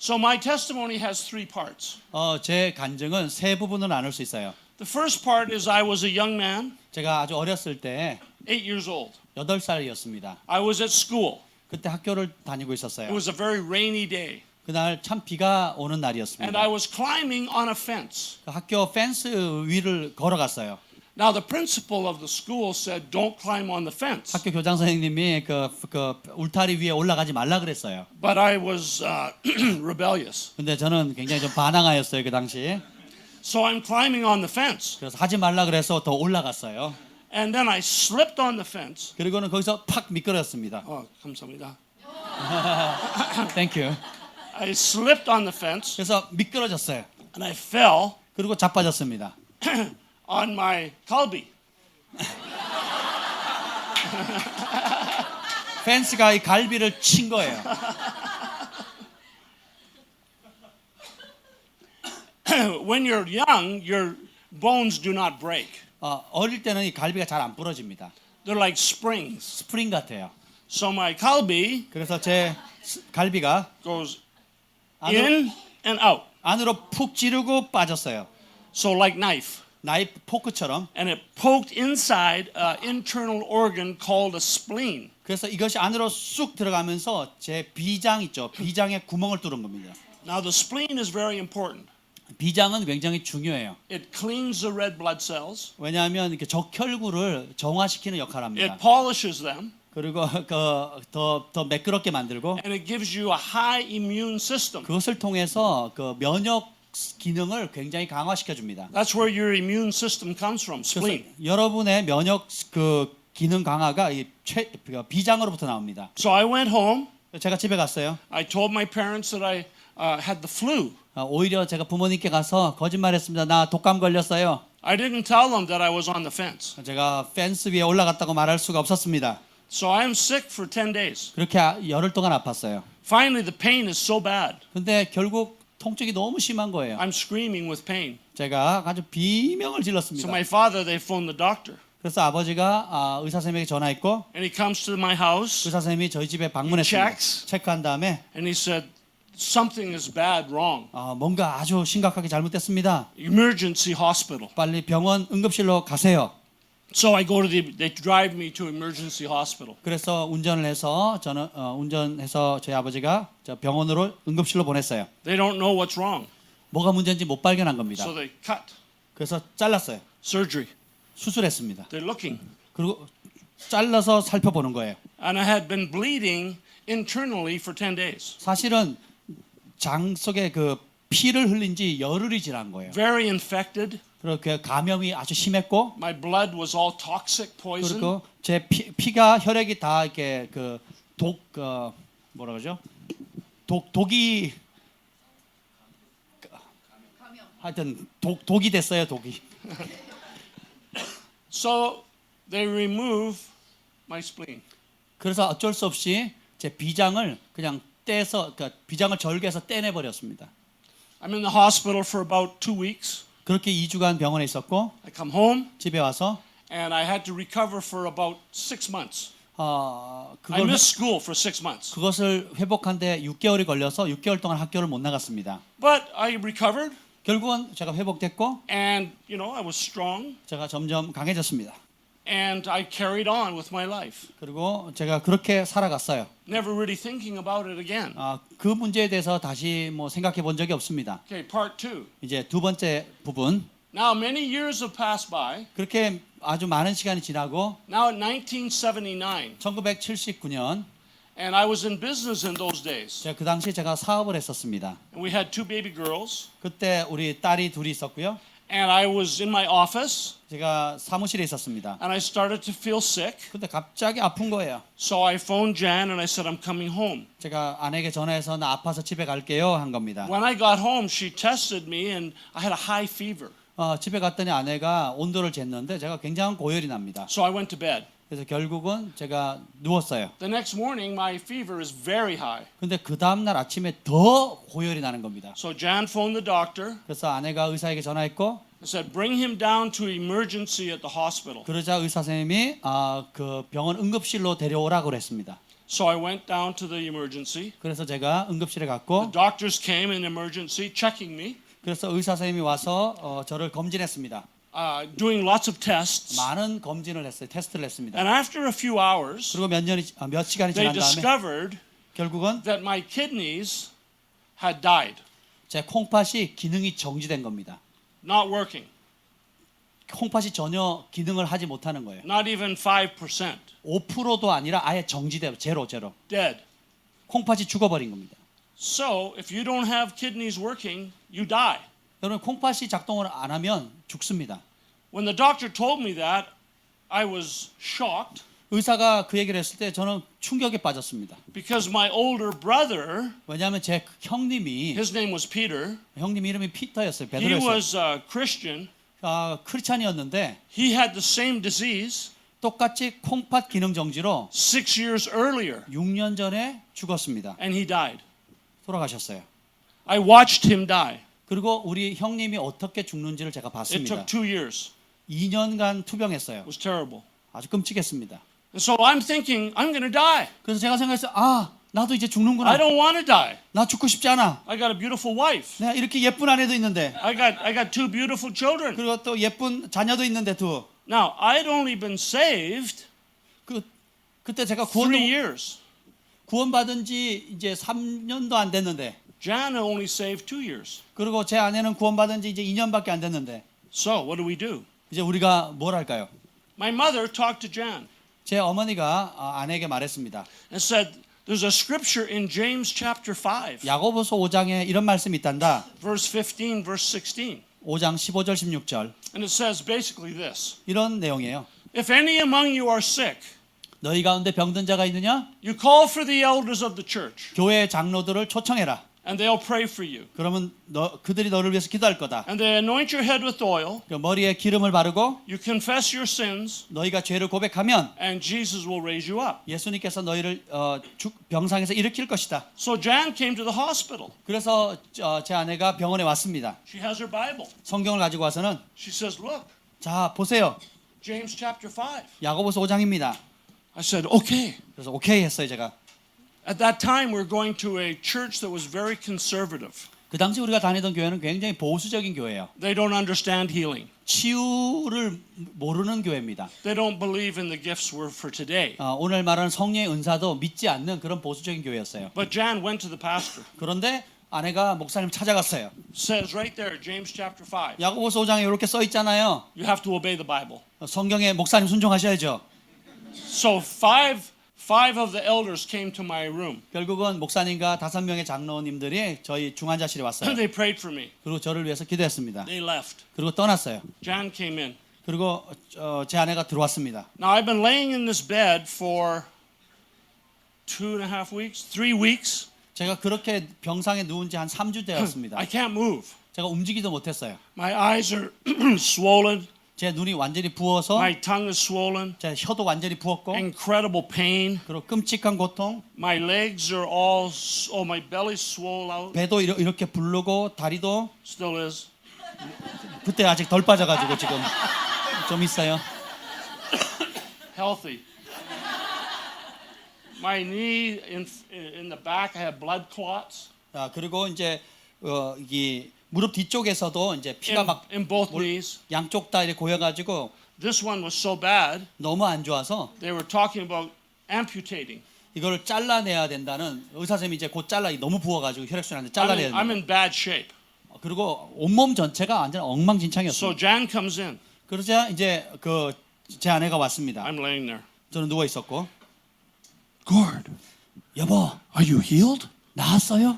So my testimony has three parts. 제 간증은 세 부분으로 나눌 수 있어요. The first part is I was a young man, 제가 아주 어렸을 때 8 years old. 8살이었습니다. I was at school. 그때 학교를 다니고 It 있었어요. was a very rainy day, 그날 참 비가 오는 and I 날이었습니다. was climbing on a fence. 그 학교 펜스 위를 걸어갔어요. Now the principal of the school said, "Don't climb on the fence." 학교 교장 선생님이 그 울타리 위에 올라가지 말라 그랬어요. But I was rebellious. 근데 저는 굉장히 좀 반항하였어요 그 당시. So I'm climbing on the fence. 그래서 하지 말라 그래서 더 올라갔어요. And then I slipped on the fence. 그리고는 거기서 팍 미끄러졌습니다. 감사합니다. Thank you. I slipped on the fence 그래서 미끄러졌어요. and I fell 그리고 자빠졌습니다. on my kalbi. 펜스가 이 갈비를 친 거예요. When you're young, your bones do not break. 어릴 때는 이 갈비가 잘 안 부러집니다. They're like springs. 스프링 같아요. So my kalbi 그래서 제 갈비가 goes 안으로, in and out. 안으로 푹 찌르고 빠졌어요. So like knife. 나이프 포크처럼. And it poked inside an internal organ called a spleen. 그래서 이것이 안으로 쑥 들어가면서 제 비장 있죠. 비장에 구멍을 뚫은 겁니다. Now the spleen is very important. 비장은 굉장히 중요해요. It cleans the red blood cells. 왜냐하면 이렇게 적혈구를 정화시키는 역할을 합니다. It polishes them. 그리고 더 매끄럽게 만들고 And it gives you a high immune system. 그것을 통해서 그 면역 기능을 굉장히 강화시켜 줍니다. That's where your immune system comes from, 그래서 spleen. 여러분의 면역 그 기능 강화가 비장으로부터 나옵니다. So I went home. 제가 집에 갔어요. I told my parents that I had the flu. 오히려 제가 부모님께 가서 거짓말했습니다. 나 독감 걸렸어요. I didn't tell them that I was on the fence. 제가 펜스 위에 올라갔다고 말할 수가 없었습니다. So I am sick for 10 days. 그렇게 열흘 동안 아팠어요. Finally, the pain is so bad. 근데 결국 통증이 너무 심한 거예요. I'm screaming with pain. 제가 아주 비명을 So 질렀습니다. my father, they phoned the doctor. 그래서 아버지가 의사 선생님에게 전화했고 And he comes to my house 의사 선생님이 저희 집에 방문했습니다. checks. 체크한 다음에 and he said, something is bad wrong. 뭔가 아주 심각하게 잘못됐습니다. Emergency hospital. 빨리 병원 응급실로 가세요. So I go to they drive me to emergency hospital. 그래서 운전을 해서 저는 운전해서 저희 아버지가 저 병원으로 응급실로 보냈어요. They don't know what's wrong. 뭐가 문제인지 못 발견한 겁니다. So they cut. 그래서 잘랐어요. Surgery. 수술했습니다. They're looking. 그리고 잘라서 살펴보는 거예요. And I had been bleeding internally for 10 days. 사실은 장 속에 그 피를 흘린 지 열흘이 지난 거예요. Very infected. 그리고 그 감염이 아주 심했고 My blood was all toxic poison. 그리고 제 피가 혈액이 다 이렇게 뭐라 그러죠? 독이 하여튼 독이 됐어요. 독이. So they remove my spleen. 그래서 어쩔 수 없이 제 비장을 그냥 떼서 그러니까 비장을 절개해서 떼내 버렸습니다. I'm in the hospital for about 2 weeks. 그렇게 2주간 병원에 있었고 I come home 집에 와서 and I had to recover for about 6 months. I 그걸 missed school for 6 months. 그것을 회복하는데 6개월이 걸려서 6개월 동안 학교를 못 나갔습니다. But I recovered 결국은 제가 회복됐고 and I was strong 제가 점점 강해졌습니다. and I carried on with my life. 그리고 제가 그렇게 살아갔어요. Never really thinking about it again. 그 문제에 대해서 다시 뭐 생각해 본 적이 없습니다. Okay, part 2. 이제 두 번째 부분. Now many years have passed by. 그렇게 아주 많은 시간이 지나고 Now in 1979 1979년 and I was in business in those days. 제가 그 당시에 제가 사업을 했었습니다. And we had 2 baby girls 그때 우리 딸이 둘이 있었고요. and I was in my office 제가 사무실에 있었습니다. and I started to feel sick. 근데 갑자기 아픈 거예요. So I phoned Jan and I said I'm coming home. 제가 아내에게 전화해서 나 아파서 집에 갈게요 한 겁니다. When I got home, she tested me and I had a high fever. 집에 갔더니 아내가 온도를 쟀는데 제가 굉장한 고열이 납니다. So I went to bed. 그래서 결국은 제가 누웠어요. The next morning, my fever is very high. 근데 그 다음 날 아침에 더 고열이 나는 겁니다. So Jan phoned the doctor 그래서 아내가 의사에게 전화했고 and said, bring him down to emergency at the hospital. 그러자 의사 선생님이 그 병원 응급실로 데려오라고 그랬습니다. So I went down to the emergency. 그래서 제가 응급실에 The 갔고 doctors came in emergency, checking me, 그래서 의사 선생님이 와서 저를 검진했습니다. doing lots of tests. 많은 검진을 했어요. 테스트를 했습니다. And after a few hours, 그리고 몇 시간이 they 지난 다음에 discovered 결국은 that my kidneys had died, 제 콩팥이 기능이 정지된 겁니다. not working, 콩팥이 전혀 기능을 하지 못하는 거예요. not even 5%, 5%도 아니라 아예 정지돼 제로. dead. 콩팥이 죽어버린 겁니다. So if you don't have kidneys working, you die. 여러분 콩팥이 작동을 안 하면 죽습니다. When the doctor told me that, I was shocked 의사가 그 얘기를 했을 때 저는 충격에 빠졌습니다. because my older brother, 왜냐하면 제 형님이 his name was Peter, 형님 이름이 피터였어요. he 베드로였어요. was a Christian. 크리스찬이었는데 He had the same disease 똑같이 콩팥 기능 정지로 6 years earlier, 6년 전에 죽었습니다. and he died. 돌아가셨어요. I watched him die. 그리고 우리 형님이 어떻게 죽는지를 제가 It 봤습니다. took 2 years. 2년간 투병했어요. It was terrible. 아주 끔찍했습니다. And so I'm thinking, I'm going to die. 그래서 제가 생각했어요. 나도 이제 I 죽는구나. don't want to die. 나 죽고 싶지 않아. I got a beautiful wife. 내가 이렇게 예쁜 아내도 있는데, I got two beautiful children. 그리고 또 예쁜 자녀도 있는데 두. Now, I'd only been saved 그때 제가 3 years. 구원받은 지 이제 3년도 안 됐는데, Jan had only saved 2 years. 그리고 제 아내는 구원받은 지 이제 2년밖에 안 됐는데, So, what do? 이제 우리가 뭘 할까요? My mother talked to Jan 제 어머니가 아내에게 말했습니다. and said, there's a scripture in James chapter 5, 야고보서 5장에 이런 말씀이 있단다. verse 15, verse 16. 5장 15절 16절. And it says basically this. 이런 내용이에요. If any among you are sick, 너희 가운데 병든 자가 있느냐? you call for the elders of the church, 교회 장로들을 초청해라. and they'll pray for you. 그러면 그들이 너를 위해서 기도할 거다. And they anoint your head with oil. 그 머리에 기름을 바르고 You confess your sins, 너희가 죄를 고백하면 and Jesus will raise you up. 예수님께서 너희를 병상에서 일으킬 것이다. So Jan came to the hospital. 그래서 제 아내가 병원에 왔습니다. She has her Bible. 성경을 가지고 와서는 She says, look, 자 보세요. James chapter 5. 야고보서 5장입니다. I said, okay. 그래서 오케이 했어요 제가. At that time, we were going to a church that was very conservative. 그 당시 우리가 다니던 교회는 굉장히 보수적인 교회예요. They don't understand healing. 치유를 모르는 교회입니다. They don't believe in the gifts were for today. 오늘 말하는 성령의 은사도 믿지 않는 그런 보수적인 교회였어요. But Jan went to the pastor. 그런데 아내가 목사님 찾아갔어요. Says right there, James chapter 5. 야고보서 5장에 이렇게 써 있잖아요. You have to obey the Bible. 성경에 목사님 순종하셔야죠. So five of the elders came to my room. 결국은 목사님과 5명의 장로님들이 저희 중환자실에 왔어요. They prayed for me. 그리고 저를 위해서 기도했습니다. They left. 그리고 떠났어요. Jan came in. 그리고 제 아내가 들어왔습니다. Now I've been laying in this bed for 2.5 weeks, 3 weeks. 제가 그렇게 병상에 누운 지 한 3주 되었습니다. I can't move. 제가 움직이도 못했어요. My eyes are swollen. 제 눈이 완전히 부어서 My tongue is swollen. 제 혀도 완전히 부었고 Incredible pain. 그리고 끔찍한 고통, My legs are all, my belly's swole out. 배도 이렇게 부르고 다리도 Still is. 그때 아직 덜 빠져가지고 지금 좀 있어요. Healthy. My knee in the back, I have blood clots. 그리고 이제 이 무릎 뒤쪽에서도 이제 피가 막 In both knees. 양쪽 다 이렇게 고여가지고 This one was so bad, 너무 안 좋아서 they were talking about amputating. 이걸 잘라내야 된다는 의사 선생님이 이제 곧 너무 부어가지고 혈액순환을 잘라내야 I'm 된다. in bad shape. 그리고 온몸 전체가 완전 엉망진창이었어요. So Jan comes in. 그러자 이제 제 아내가 왔습니다. I'm laying there. 저는 누워 있었고, Gord, 여보 are you healed? 나았어요?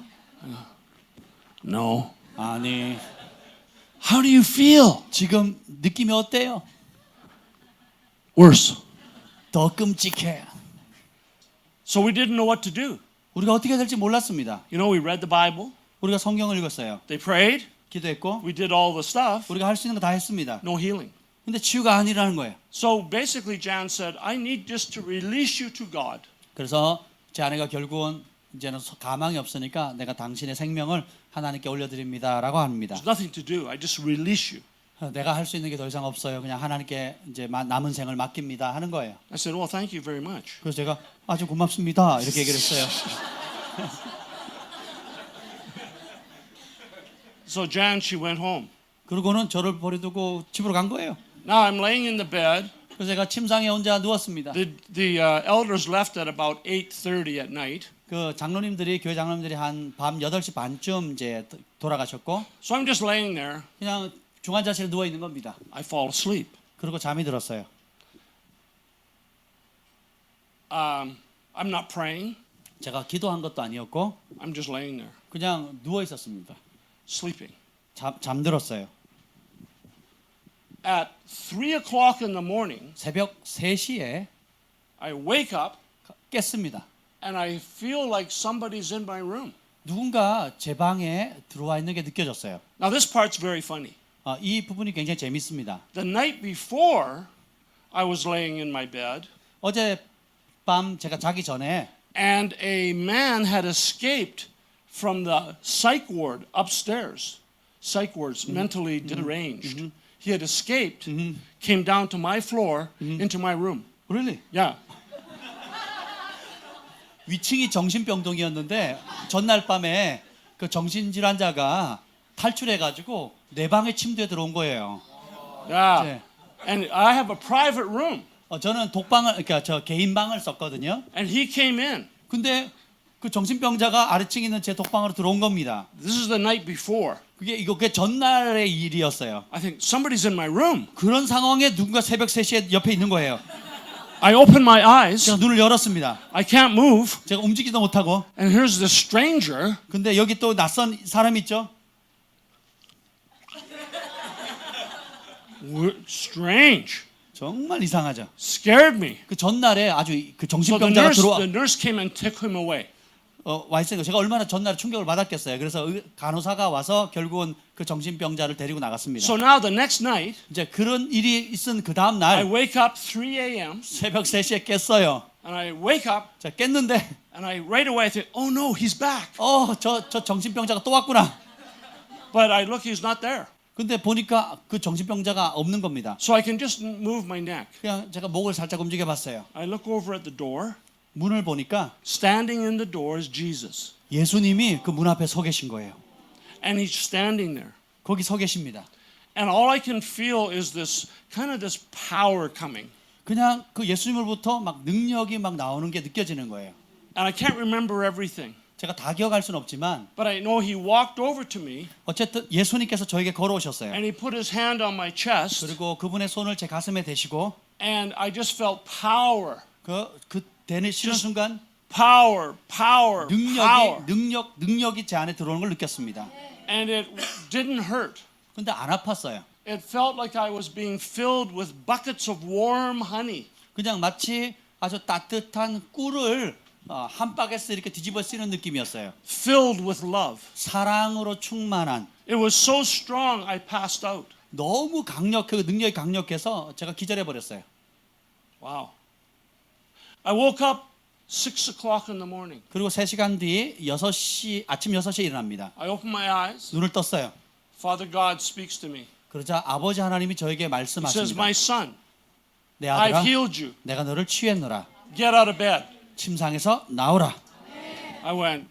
No. 아니. How do you feel? 지금 느낌이 어때요? Worse. 더 끔찍해. So we didn't know what to do. 우리가 어떻게 해야 될지 몰랐습니다. You know, we read the Bible. 우리가 성경을 읽었어요. They prayed. 기도했고 We did all the stuff. 우리가 할 수 있는 거 다 했습니다. No healing. 근데 치유가 아니라는 거예요. So basically, Jan said, I need just to release you to God. 그래서 제 아내가 결국은 이제는 가망이 없으니까 내가 당신의 생명을 하나님께 올려드립니다라고 합니다. There's nothing to do. I just release you. 내가 할 수 있는 게 더 이상 없어요. 그냥 하나님께 이제 남은 생을 맡깁니다 하는 거예요. I said, well, thank you very much. 그래서 제가 아주 고맙습니다 이렇게 얘기를 했어요. So Jan, she went home. 그러고는 저를 버려두고 집으로 간 거예요. Now I'm laying in the bed. 그래서 제가 침상에 혼자 누웠습니다. The elders left at about 8:30 at night. 그 장로님들이 교회 장로님들이 한 밤 8시 반쯤 이제 돌아가셨고 So I'm just laying there. 그냥 중환자실에 누워 있는 겁니다. I fall asleep. 그리고 잠이 들었어요. I'm not praying. 제가 기도한 것도 아니었고 I'm just laying there, 그냥 누워 있었습니다. sleeping. 잠들었어요. At 3 o'clock in the morning, 새벽 3시에 I wake up 깼습니다. and I feel like somebody's in my room. 누군가 제 방에 들어와 있는 게 느껴졌어요. Now this part's very funny. 이 부분이 굉장히 재밌습니다. The night before, I was laying in my bed, 어젯밤 제가 자기 전에 and a man had escaped from the psych ward upstairs. Psych ward's mentally deranged. He had escaped, came down to my floor into my room. Really? Yeah. 위층이 정신병동이었는데 전날 밤에 그 정신질환자가 탈출해가지고 내 방에 침대에 들어온 거예요. Yeah. 네. And I have a private room. 저는 독방을 그러니까 저 개인 방을 썼거든요. And he came in. 근데 그 정신병자가 아래층에 있는 제 독방으로 들어온 겁니다. This is the night before. 그게 전날의 일이었어요. I think somebody's in my room. 그런 상황에 누군가 새벽 3시에 옆에 있는 거예요. I open my eyes. 제가 눈을 열었습니다. I can't move. 제가 움직이지도 못하고. And here's this stranger. 근데 여기 또 낯선 사람 있죠? Strange. 정말 이상하죠. Scared me. 그 전날에 아주 그 So the 정신병자가 the nurse came and took him away. 와 있어요. 제가 얼마나 전날에 충격을 받았겠어요. 그래서 간호사가 와서 결국은 그 정신병자를 데리고 나갔습니다. So now the next night, 이제 그런 일이 있은 그 다음 I 날 wake up 3 a.m. 새벽 3시에 깼어요. and I wake up 자, 깼는데 and I right away I think, oh no, he's back. 저 정신병자가 또 왔구나. But I look, he's not there. 근데 보니까 그 정신병자가 없는 겁니다. So I can just move my neck. 그냥 제가 목을 살짝 움직여 봤어요. I look over at the door. 문을 보니까 Standing in the door is Jesus. 예수님이 그 문 앞에 서 계신 거예요. And he's standing there. 거기 서 계십니다. And all I can feel is this kind of this power coming. 그냥 그 예수님으로부터 막 능력이 막 나오는 게 느껴지는 거예요. And I can't remember everything. 제가 다 기억할 수는 없지만 But I know he walked over to me 어쨌든 예수님께서 저에게 걸어오셨어요. and he put his hand on my chest 그리고 그분의 손을 제 가슴에 대시고 and I just felt power. 그 대시는 순간 Power, power, power. 능력이 제 안에 들어오는 걸 느꼈습니다. And it didn't hurt. 근데 안 아팠어요. It felt like I was being filled with buckets of warm honey. 그냥 마치 아주 따뜻한 꿀을 한 바게스 이렇게 뒤집어 쓰는 느낌이었어요. Filled with love. 사랑으로 충만한. It was so strong I passed out. 너무 그 능력이 강력해서 제가 기절해 버렸어요. Wow. I woke up 6 o'clock in the morning. 그리고 3시간 뒤 아침 6시에 일어납니다. I opened my eyes. 눈을 떴어요. Father God speaks to me. 그러자 아버지 하나님이 저에게 He says, 말씀하십니다. my son, 내 I've 아들아, healed you. 내가 너를 치유했노라. Get out of bed. 침상에서 나오라. I went,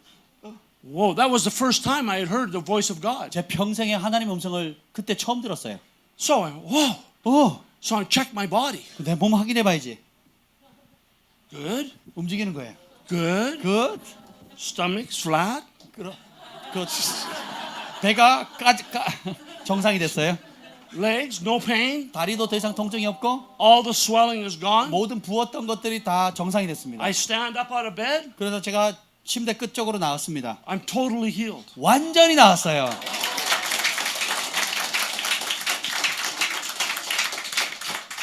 whoa, that was the first time I had heard the voice of God. 제 평생에 하나님의 음성을 그때 처음 들었어요. So I went, whoa. So I checked my body. 내 몸 확인해 봐야지. Good. 움직이는 거예요. Good. Good. Stomach's flat. 배가 정상이 됐어요. Legs, no pain. 다리도 더 이상 통증이 없고 All the swelling is gone. 모든 부었던 것들이 다 정상이 됐습니다. I stand up out of bed. 그래서 제가 침대 끝쪽으로 나왔습니다. I'm totally healed. 완전히 나왔어요.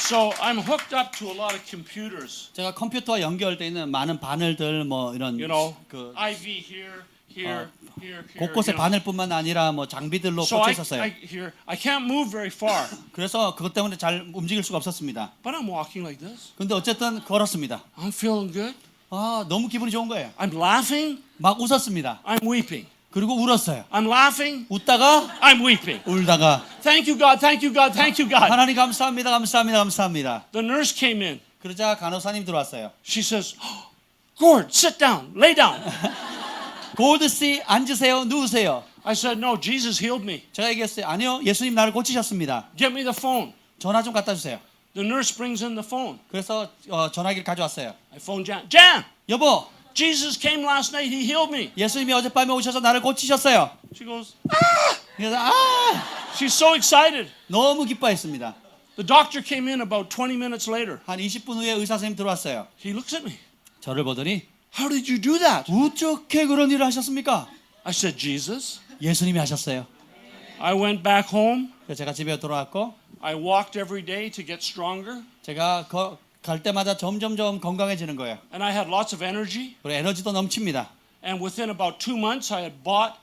So I'm hooked up to a lot of computers. 제가 컴퓨터와 연결되어 있는 많은 바늘들 뭐 이런 You know, 그 IV here, here, here, here. 곳곳에 you know. 바늘뿐만 아니라 뭐 장비들로 So 꽂혀 I 있었어요. I can't move very far, 그래서 그것 때문에 잘 움직일 수가 없었습니다. but I'm walking like this. 근데 어쨌든 걸었습니다. I'm feeling good. 너무 기분이 좋은 거예요. I'm laughing. 막 웃었습니다. I'm weeping. 그리고 울었어요. I'm laughing. 웃다가 I'm weeping. 울다가 Thank you, God. Thank you, God. Thank you, God. 하나님 감사합니다. 감사합니다. 감사합니다. The nurse came in. 그러자 간호사님 들어왔어요. She says, Gord, sit down. Lay down. 골드 씨 앉으세요. 누우세요. I said, no, Jesus healed me. 제가 얘기했어요. 아니요. 예수님 나를 고치셨습니다. Get me the phone. 전화 좀 갖다 주세요. The nurse brings in the phone. 그래서 전화기를 가져왔어요. I phone Jan. Jan, 여보, Jesus came last night. He healed me. 예수님이 어젯밤에 오셔서 나를 고치셨어요. She goes, 그래서 she's so excited. 너무 기뻐했습니다. The doctor came in about 20 minutes later. 한 20분 후에 의사 선생님 들어왔어요. He looks at me. 저를 보더니 How did you do that? 어떻게 그런 일을 하셨습니까? I said, Jesus. 예수님이 하셨어요. I went back home. 그래서 제가 집에 돌아왔고 I walked every day to get stronger. 제가 갈 때마다 점점점 건강해지는 거예요. And I had lots of energy. 그리고 에너지도 넘칩니다. And within about 2 months, I bought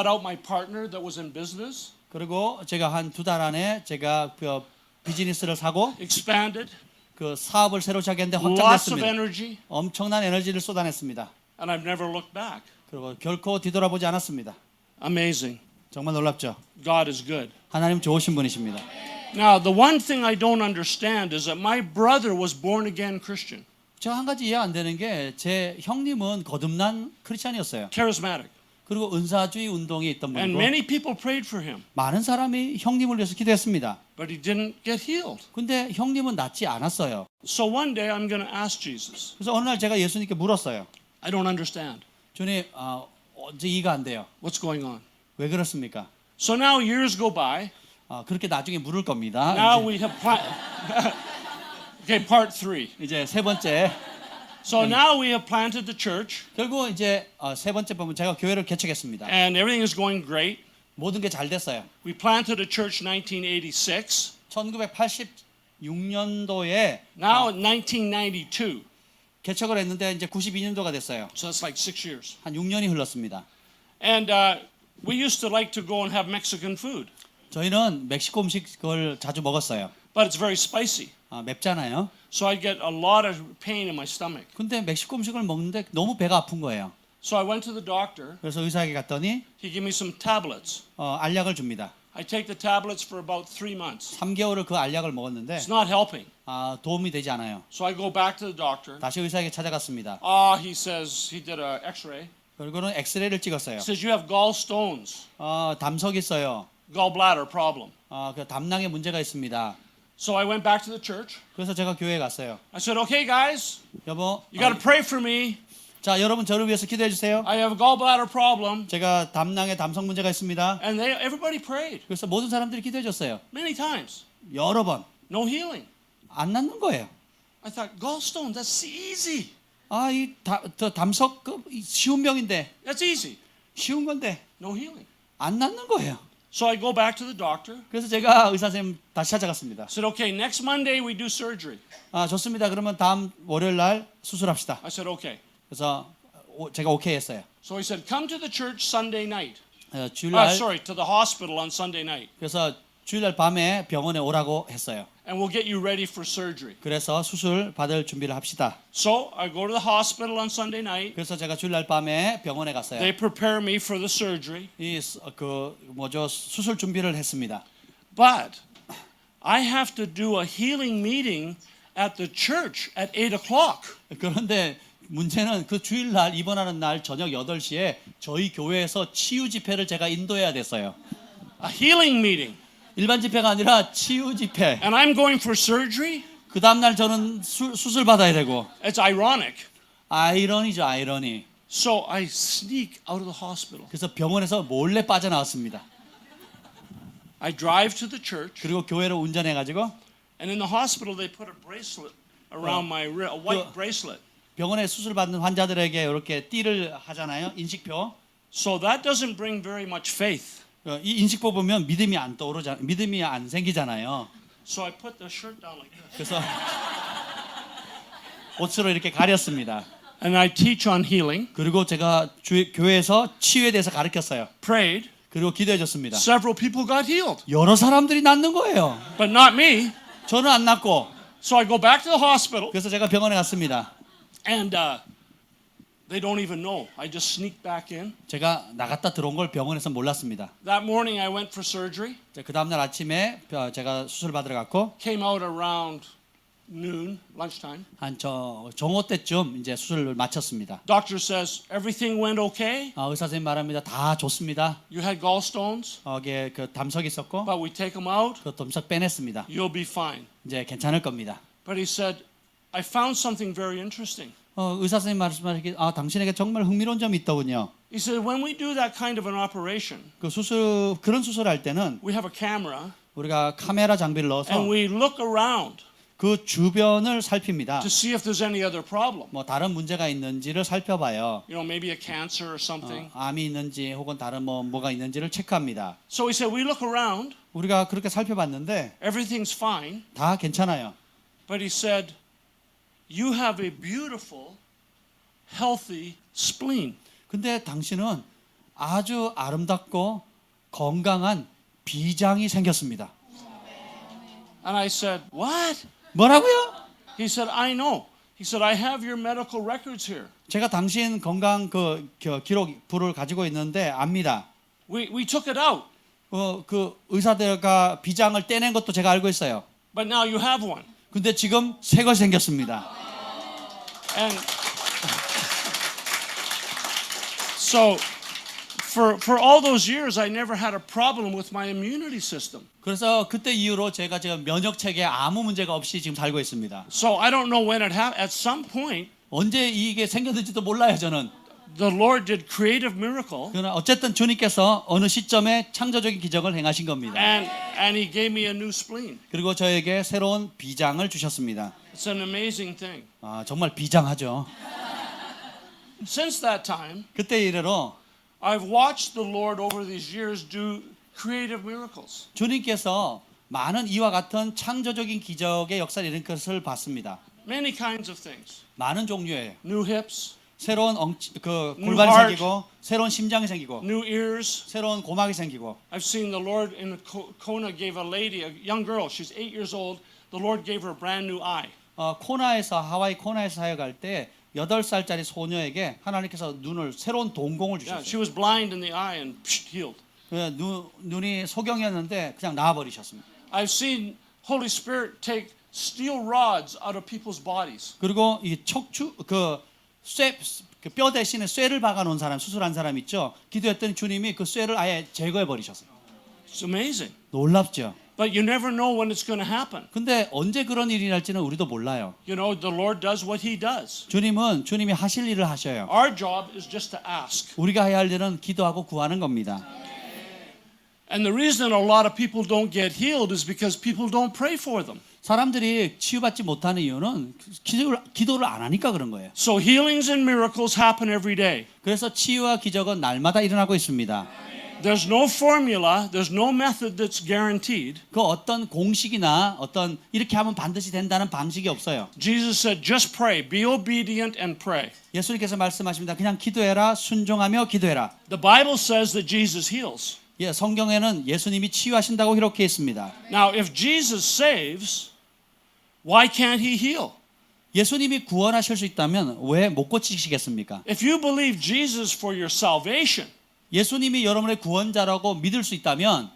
out my partner that was in business. 그리고 제가 한 2달 안에 제가 그 비즈니스를 사고 Expanded. 그 사업을 새로 시작했는데 Lots of 확장됐습니다. energy. 엄청난 에너지를 쏟아냈습니다. And I've never looked back. 그리고 결코 뒤돌아보지 않았습니다. Amazing. 정말 놀랍죠? God is good. 하나님 좋으신 분이십니다. Now, the one thing I don't understand is that my brother was born again Christian. 제가 한 가지 이해 안 되는 게 제 형님은 거듭난 크리스찬이었어요. charismatic. 그리고 은사주의 운동에 있던 And 분이고 many people prayed for him, 많은 사람이 형님을 위해서 기도했습니다. but he didn't get healed. 근데 형님은 낫지 않았어요. So one day I'm going to ask Jesus. 그래서 어느 날 제가 예수님께 물었어요. I don't understand. 주님, 어제 이해가 안 돼요. What's going on? 왜 그렇습니까? So now years go by. 그렇게 나중에 물을 겁니다. Now we have okay, part 3. 이제 세 번째. So now we have planted the church 결국 이제 세 번째 보면 제가 교회를 개척했습니다. and everything is going great. 모든 게 잘 됐어요. We planted a church 1986. 1986년도에 Now 1992. 개척을 했는데 이제 92년도가 됐어요. So that's like 6 years. 한 6년이 흘렀습니다. And we used to like to go and have Mexican food, 저희는 멕시코 음식을 자주 먹었어요. but it's very spicy. 맵잖아요. So I get a lot of pain in my stomach. 근데 멕시코 음식을 먹는데 너무 배가 아픈 거예요. So I went to the doctor. 그래서 의사에게 갔더니 He gave me some tablets. 알약을 줍니다. I take the tablets for about 3 months. 3개월을 그 알약을 먹었는데 It's not helping. 도움이 되지 않아요. So I go back to the doctor. 다시 의사에게 찾아갔습니다. He says he did an X-ray. 그리고는 엑스레이를 찍었어요. He says you have gallstones, 담석이 있어요. gallbladder problem. 그 담낭에 문제가 있습니다. So I went back to the church. 그래서 제가 교회에 갔어요. I said, okay, guys, 여보, you got to pray for me. 자 여러분 저를 위해서 기도해 주세요. I have a gallbladder problem. 제가 담낭에 담석 문제가 있습니다. And everybody prayed 그래서 모든 사람들이 기도해 줬어요. many times. 여러 번. No healing. 안 낫는 거예요. I thought, gallstone, that's easy. 이 담석 쉬운 병인데 That's easy. 쉬운 건데 No healing. 안 낫는 거예요. So I go back to the doctor. 그래서 제가 의사 선생님 다시 찾아갔습니다. I said, okay, next Monday we do surgery. 좋습니다. 그러면 다음 월요일 날 수술합시다. I said, okay. 그래서 제가 오케이 했어요. So he said, come to the church Sunday night. 주일날 To the hospital on Sunday night. 그래서 주일날 밤에 병원에 오라고 했어요. And we'll get you ready for surgery. 그래서 수술 받을 준비를 합시다. So I go to the hospital on Sunday night. 그래서 제가 주일날 밤에 병원에 갔어요. They prepare me for the surgery. 수술 준비를 했습니다. But I have to do a healing meeting at the church at 8 o'clock. 그런데 문제는 그 주일날 입원하는 날 저녁 8시에 저희 교회에서 치유 집회를 제가 인도해야 됐어요. A healing meeting. 일반 집회가 아니라 치유 집회. And I'm going for surgery? 그 다음 날 저는 수술 받아야 되고. It's ironic. 아이러니죠, 아이러니. So I sneak out of the hospital. 그래서 병원에서 몰래 빠져나왔습니다. I drive to the church. 그리고 교회로 운전해 가지고 And in the hospital they put a bracelet around my wrist, a white bracelet. 병원에 수술 받는 환자들에게 이렇게 띠를 하잖아요. 인식표. So that doesn't bring very much faith. 이 인식표 보면 믿음이 안 생기잖아요. So I put the shirt down like this. 그래서 옷으로 이렇게 가렸습니다. And I teach on healing. 그리고 제가 교회에서 치유에 대해서 가르쳤어요. Prayed. 그리고 기도해 줬습니다. Several people got healed. 여러 사람들이 낫는 거예요. But not me. 저는 안 낫고. So I go back to the hospital. 그래서 제가 병원에 갔습니다. And they don't even know. I just sneak back in. 제가 나갔다 들어온 걸 병원에서 몰랐습니다. That morning I went for surgery. 그 다음 날 아침에 제가 수술 받으러 갔고 Came out around noon, lunchtime. 한 정오 때쯤 이제 수술을 마쳤습니다. Doctor says everything went okay. 의사 선생님 말합니다. 다 좋습니다. You had gallstones, 거기에 그 담석이 있었고 but we take them out. 그 담석 빼냈습니다. You'll be fine. 이제 괜찮을 겁니다. But he said, I found something very interesting. 의사 선생님 말씀하시기 당신에게 정말 흥미로운 점이 있더군요. He said, when we do that kind of an operation, 그런 수술할 때는 we have a camera 우리가 카메라 장비를 넣어서 and we look around 그 주변을 살핍니다. to see if there's any other problem. 다른 문제가 있는지를 살펴봐요. You know, maybe a cancer or something. 암이 있는지 혹은 다른 뭐가 있는지를 체크합니다. So he said, we look around, 우리가 그렇게 살펴봤는데 everything's fine. 다 괜찮아요. But he said, you have a beautiful, healthy spleen. 근데 당신은 아주 아름답고 건강한 비장이 생겼습니다. And I said, what? 뭐라고요? He said, I know. He said, I have your medical records here. 제가 당신 건강 기록부를 가지고 있는데 압니다. We took it out. 그 의사들과 비장을 떼낸 것도 제가 알고 있어요. But now you have one. 근데 지금 새 것이 생겼습니다. And so for all those years, I never had a problem with my immunity system. 그래서 그때 이후로 제가 지금 면역 체계에 아무 문제가 없이 지금 살고 있습니다. So I don't know when it happened. At some point, 언제 이게 생겼는지도 몰라요, 저는. the Lord did creative miracle, 그러나 어쨌든 주님께서 어느 시점에 창조적인 기적을 행하신 겁니다. and He gave me a new spleen. 그리고 저에게 새로운 비장을 주셨습니다. It's an amazing thing. 아, 정말 비장하죠. Since that time, 그때 이래로 I've watched the Lord over these years do creative miracles. 주님께서 많은 이와 같은 창조적인 기적의 역사를 이룬 것을 봤습니다. Many kinds of things. 많은 종류예요. New hips, 새로운 그 New 골반이 heart. 생기고 새로운 심장이 생기고 new ears. 새로운 고막이 생기고 I've seen the Lord in Kona gave a lady, a young girl, she's 8 years old, the Lord gave her a brand new eye. 코나에서 하와이 코나에서 사역할 때 8살짜리 소녀에게 하나님께서 눈을 새로운 동공을 Yeah, she 주셨어요. was blind in the eye and healed. 눈이 소경이었는데 그냥 나와버리셨습니다. I've seen Holy Spirit take steel rods out of people's bodies. 그리고 이 척추 뼈 대신에 쇠를 박아놓은 사람 수술한 사람 있죠. 기도했더니 주님이 그 쇠를 아예 제거해 버리셨어요. It's amazing. 놀랍죠. But you never know when it's going to happen. 근데 언제 그런 일이 날지는 우리도 몰라요. You know, the Lord does what He does. 주님이 하실 일을 하셔요. Our job is just to ask. 우리가 해야 할 일은 기도하고 구하는 겁니다. And the reason a lot of people don't get healed is because people don't pray for them. 사람들이 치유받지 못하는 이유는 기도를 안 하니까 그런 거예요. So healings and miracles happen every day. 그래서 치유와 기적은 날마다 일어나고 있습니다. There's no formula, there's no method that's guaranteed. 그 어떤 공식이나 어떤 이렇게 하면 반드시 된다는 방식이 없어요. Jesus said, just pray, be obedient and pray. 예수님께서 말씀하십니다. 그냥 기도해라, 순종하며 기도해라. The Bible says that Jesus heals. 예, 성경에는 예수님이 치유하신다고 이렇게 있습니다. Now, if Jesus saves, why can't He heal? 예수님이 구원하실 수 있다면 왜 못 고치시겠습니까? If you believe Jesus for your salvation, 예수님이 여러분의 구원자라고 믿을 수 있다면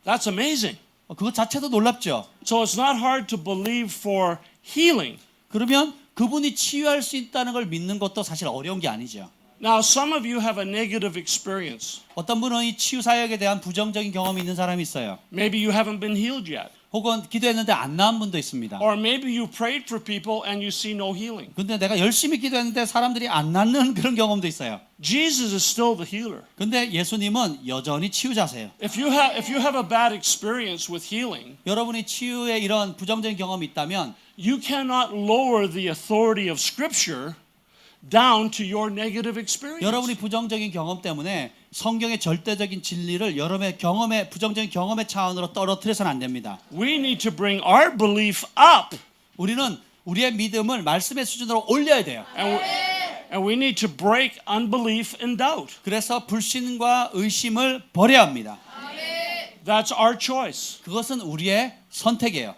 that's amazing. 그것 자체도 놀랍죠. So it's not hard to believe for healing. 그러면 그분이 치유할 수 있다는 걸 믿는 것도 사실 어려운 게 아니죠. Now, some of you have a negative experience. 어떤 분은 이 치유 사역에 대한 부정적인 경험이 있는 사람이 있어요. Maybe you haven't been healed yet. 혹은 기도했는데 안 나은 분도 있습니다. Or maybe you prayed for people and you see no healing. 근데 내가 열심히 기도했는데 사람들이 안 낫는 그런 경험도 있어요. Jesus is still the healer. 근데 예수님은 여전히 치유자세요. If you have a bad experience with healing, 여러분이 치유에 이런 부정적인 경험이 있다면 you cannot lower the authority of Scripture down to your negative experience. 여러분이 부정적인 경험 때문에 성경의 절대적인 진리를 여러분의 경험의 부정적인 경험의 차원으로 떨어뜨려서는 안 됩니다. We need to bring our belief up, 우리는 우리의 믿음을 말씀의 수준으로 올려야 돼요. and we need to break unbelief and doubt. 그래서 불신과 의심을 버려야 합니다. That's our choice. 그것은 우리의 선택이에요.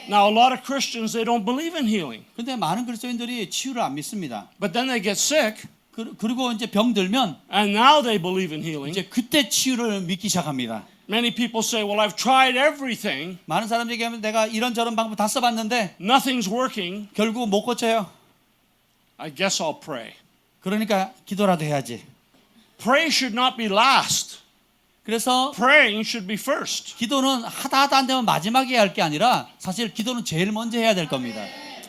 Now, a lot of Christians, they don't believe in healing. 근데 많은 그리스도인들이 치유를 안 믿습니다. But then they get sick, 그리고 이제 병 들면 and now they believe in healing. 이제 그때 치유를 믿기 시작합니다. Many people say, well, I've tried everything. 많은 사람들이 얘기하면 내가 이런저런 방법 다 써봤는데 Nothing's working. 결국 못 고쳐요. I guess I'll pray. 그러니까 기도라도 해야지. Pray should not be last. 그래서 Praying should be first. 기도는 하다 안 되면 마지막에 할 게 아니라 사실 기도는 제일 먼저 해야 될 겁니다.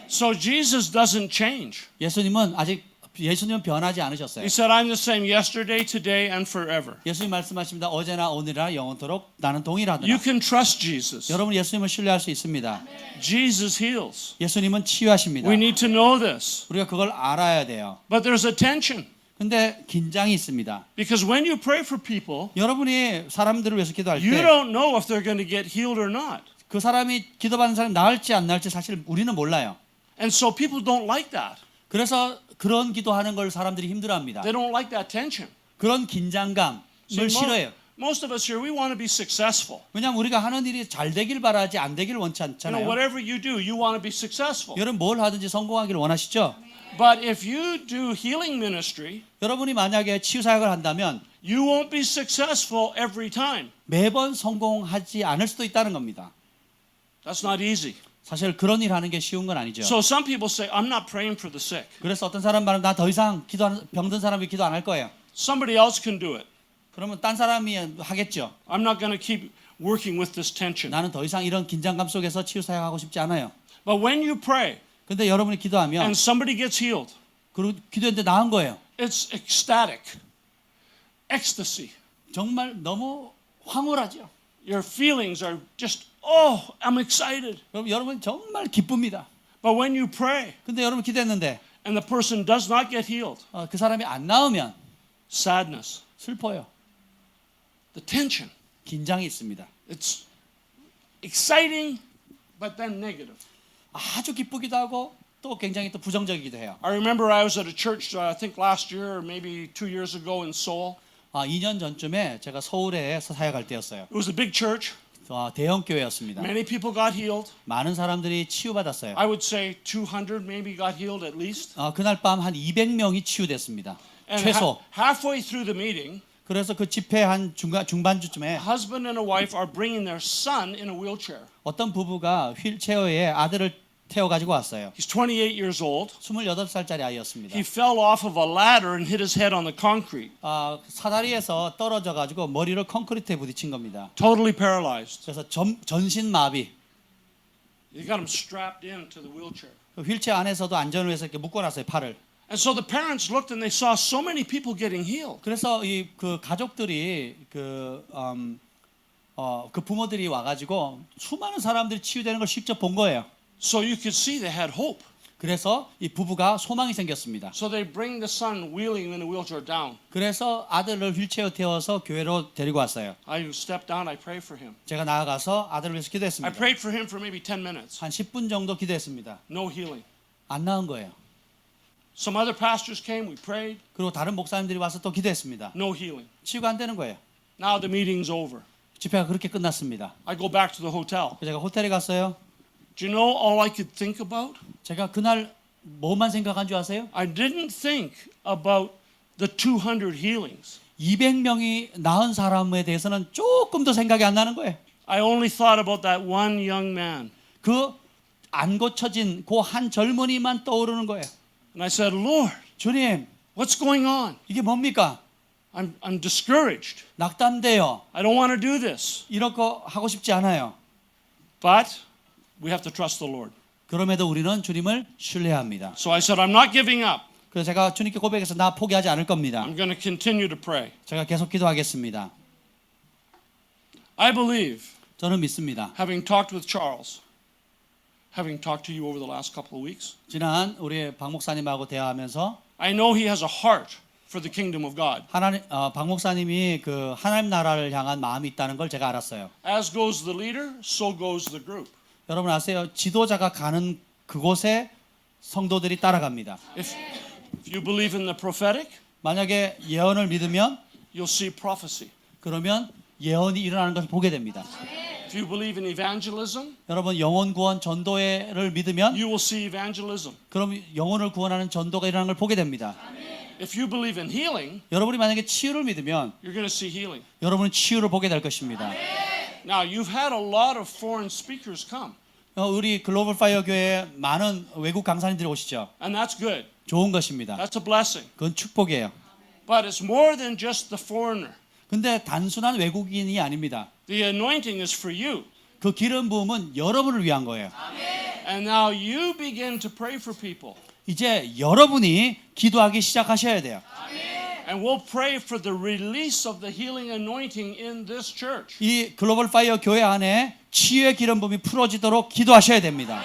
So Jesus doesn't change. 예수님은 변하지 않으셨어요. He said, I'm the same yesterday, today, and forever. 예수님 말씀하십니다. 어제나 오늘이나 영원토록 나는 동일하다. You can trust Jesus. 여러분 예수님을 신뢰할 수 있습니다. Jesus heals. 예수님은 치유하십니다. We need to know this. 우리가 그걸 알아야 돼요. But there's a tension. 근데 긴장이 있습니다. Because when you pray for people, 여러분이 사람들을 위해서 기도할 you 때 don't know if they're going to get healed or not. 그 사람이 기도받는 사람이 나을지 안 나을지 사실 우리는 몰라요. And so people don't like that. 그래서 그런 기도하는 걸 사람들이 힘들어합니다. They don't like that tension. 그런 긴장감을 싫어해요. Most of us here, we want to be successful. 왜냐하면 우리가 하는 일이 잘 되길 바라지 안 되길 원치 You know, 않잖아요. whatever you do, you want to be successful. 여러분 뭘 하든지 성공하기를 원하시죠? But if you do healing ministry, 여러분이 만약에 치유 사역을 한다면 you won't be successful every time. 매번 성공하지 않을 수도 있다는 겁니다. That's not easy. 사실 그런 일 하는 게 쉬운 건 아니죠. So some people say, I'm not praying for the sick. 그래서 어떤 사람 말은 나 더 이상 병든 사람이 기도 안 할 거예요. Somebody else can do it. 그러면 딴 사람이 하겠죠. I'm not going to keep working with this tension. 나는 더 이상 이런 긴장감 속에서 치유 사역하고 싶지 않아요. But when you pray 근데 여러분이 기도하면 and somebody gets healed, 그리고 기도했는데 나은 거예요. it's ecstatic, ecstasy. 정말 너무 황홀하죠. Your feelings are just, oh, I'm excited. 그럼 여러분 정말 기쁩니다. But when you pray 근데 여러분 기도했는데 and the person does not get healed, 그 사람이 안 나으면 sadness, 슬퍼요. the tension. 긴장이 있습니다. It's exciting, but then negative. 아주 기쁘기도 하고 또 굉장히 또 부정적이기도 해요. I remember I was at a church, I think last year or maybe 2 years ago in Seoul. 2년 전쯤에 제가 서울에서 사역할 때였어요. It was a big church. 대형 교회였습니다. Many people got healed. 많은 사람들이 치유받았어요. I would say 200 maybe got healed at least. 그날 밤 한 200명이 치유됐습니다. And 최소. halfway through the meeting, 그래서 그 집회 한 중반쯤에 a husband and a wife are bringing their son in a wheelchair. 어떤 부부가 휠체어에 아들을 태워가지고 왔어요. He's 28 years old. 28살짜리 아이였습니다. He fell off of a ladder and hit his head on the concrete. 사다리에서 떨어져가지고 머리를 콘크리트에 부딪힌 겁니다. Totally paralyzed. 그래서 전신 마비. They got him strapped into the wheelchair. 그 휠체어 안에서도 안전을 위해서 이렇게 묶어놨어요, 팔을. And so the parents looked and they saw so many people getting healed. 그래서 그 가족들이 그 부모들이 와가지고 수많은 사람들이 치유되는 걸 직접 본 거예요. So you could see they had hope. 그래서 이 부부가 소망이 생겼습니다. So they bring the son wheeling in a wheelchair down. 그래서 아들을 휠체어 태워서 교회로 데리고 왔어요. I stepped down, I prayed for him. 제가 나아가서 아들을 위해서 I 기도했습니다. prayed for him for maybe 10 minutes. 한 10분 정도 기도했습니다. No healing. 안 나은 거예요. Some other pastors came, we prayed. 그리고 다른 목사님들이 와서 또 기도했습니다. No healing. 치유가 안 되는 거예요. Now the meeting's over. 집회가 그렇게 끝났습니다. I go back to the hotel. 제가 호텔에 갔어요. Do you know all I could think about? 제가 그날 뭐만 생각한 줄 아세요? I didn't think about the 200 healings. 200명이 나은 사람에 대해서는 조금 더 생각이 안 나는 거예요. I only thought about that one young man. 그 안 고쳐진 그 한 젊은이만 떠오르는 거예요. And I said, Lord, 주님, what's going on? 이게 뭡니까? I'm discouraged. 낙담돼요. I don't want to do this. 이런 거 하고 싶지 않아요. But we have to trust the Lord. 그럼에도 우리는 주님을 신뢰합니다. So I said, I'm not giving up. 그래서 제가 주님께 고백해서 나 포기하지 않을 겁니다. I'm going to continue to pray. 제가 계속 기도하겠습니다. I believe, 저는 믿습니다. having talked with Charles, having talked to you over the last couple of weeks, 지난 우리 박 목사님하고 대화하면서 I know he has a heart for the kingdom of God. 박 목사님이 그 하나님 나라를 향한 마음이 있다는 걸 제가 알았어요. As goes the leader, so goes the group. 여러분 아세요? 지도자가 가는 그곳에 성도들이 따라갑니다. If you believe in the prophetic, 만약에 예언을 믿으면 you'll see prophecy. 그러면 예언이 일어나는 것을 보게 됩니다. If you believe in evangelism, 여러분 영혼 구원 전도회를 믿으면 you will see evangelism. 그럼 영혼을 구원하는 전도가 일어나는 걸 보게 됩니다. If you believe in healing, 여러분이 만약에 치유를 믿으면 you're going to see healing. 여러분은 치유를 보게 될 것입니다. Now, you've had a lot of foreign speakers come, 우리 글로벌 파이어 교회에 많은 외국 강사님들이 오시죠. and that's good. 좋은 것입니다. That's a blessing. 그건 축복이에요. But it's more than just the foreigner. 근데 단순한 외국인이 아닙니다. The anointing is for you. 그 기름 부음은 여러분을 위한 거예요. And now you begin to pray for people. 이제 여러분이 기도하기 시작하셔야 돼요. And we'll pray for the release of the healing anointing in this church. 이 글로벌 파이어 교회 안에 치유의 기름 부음이 풀어지도록 기도하셔야 됩니다.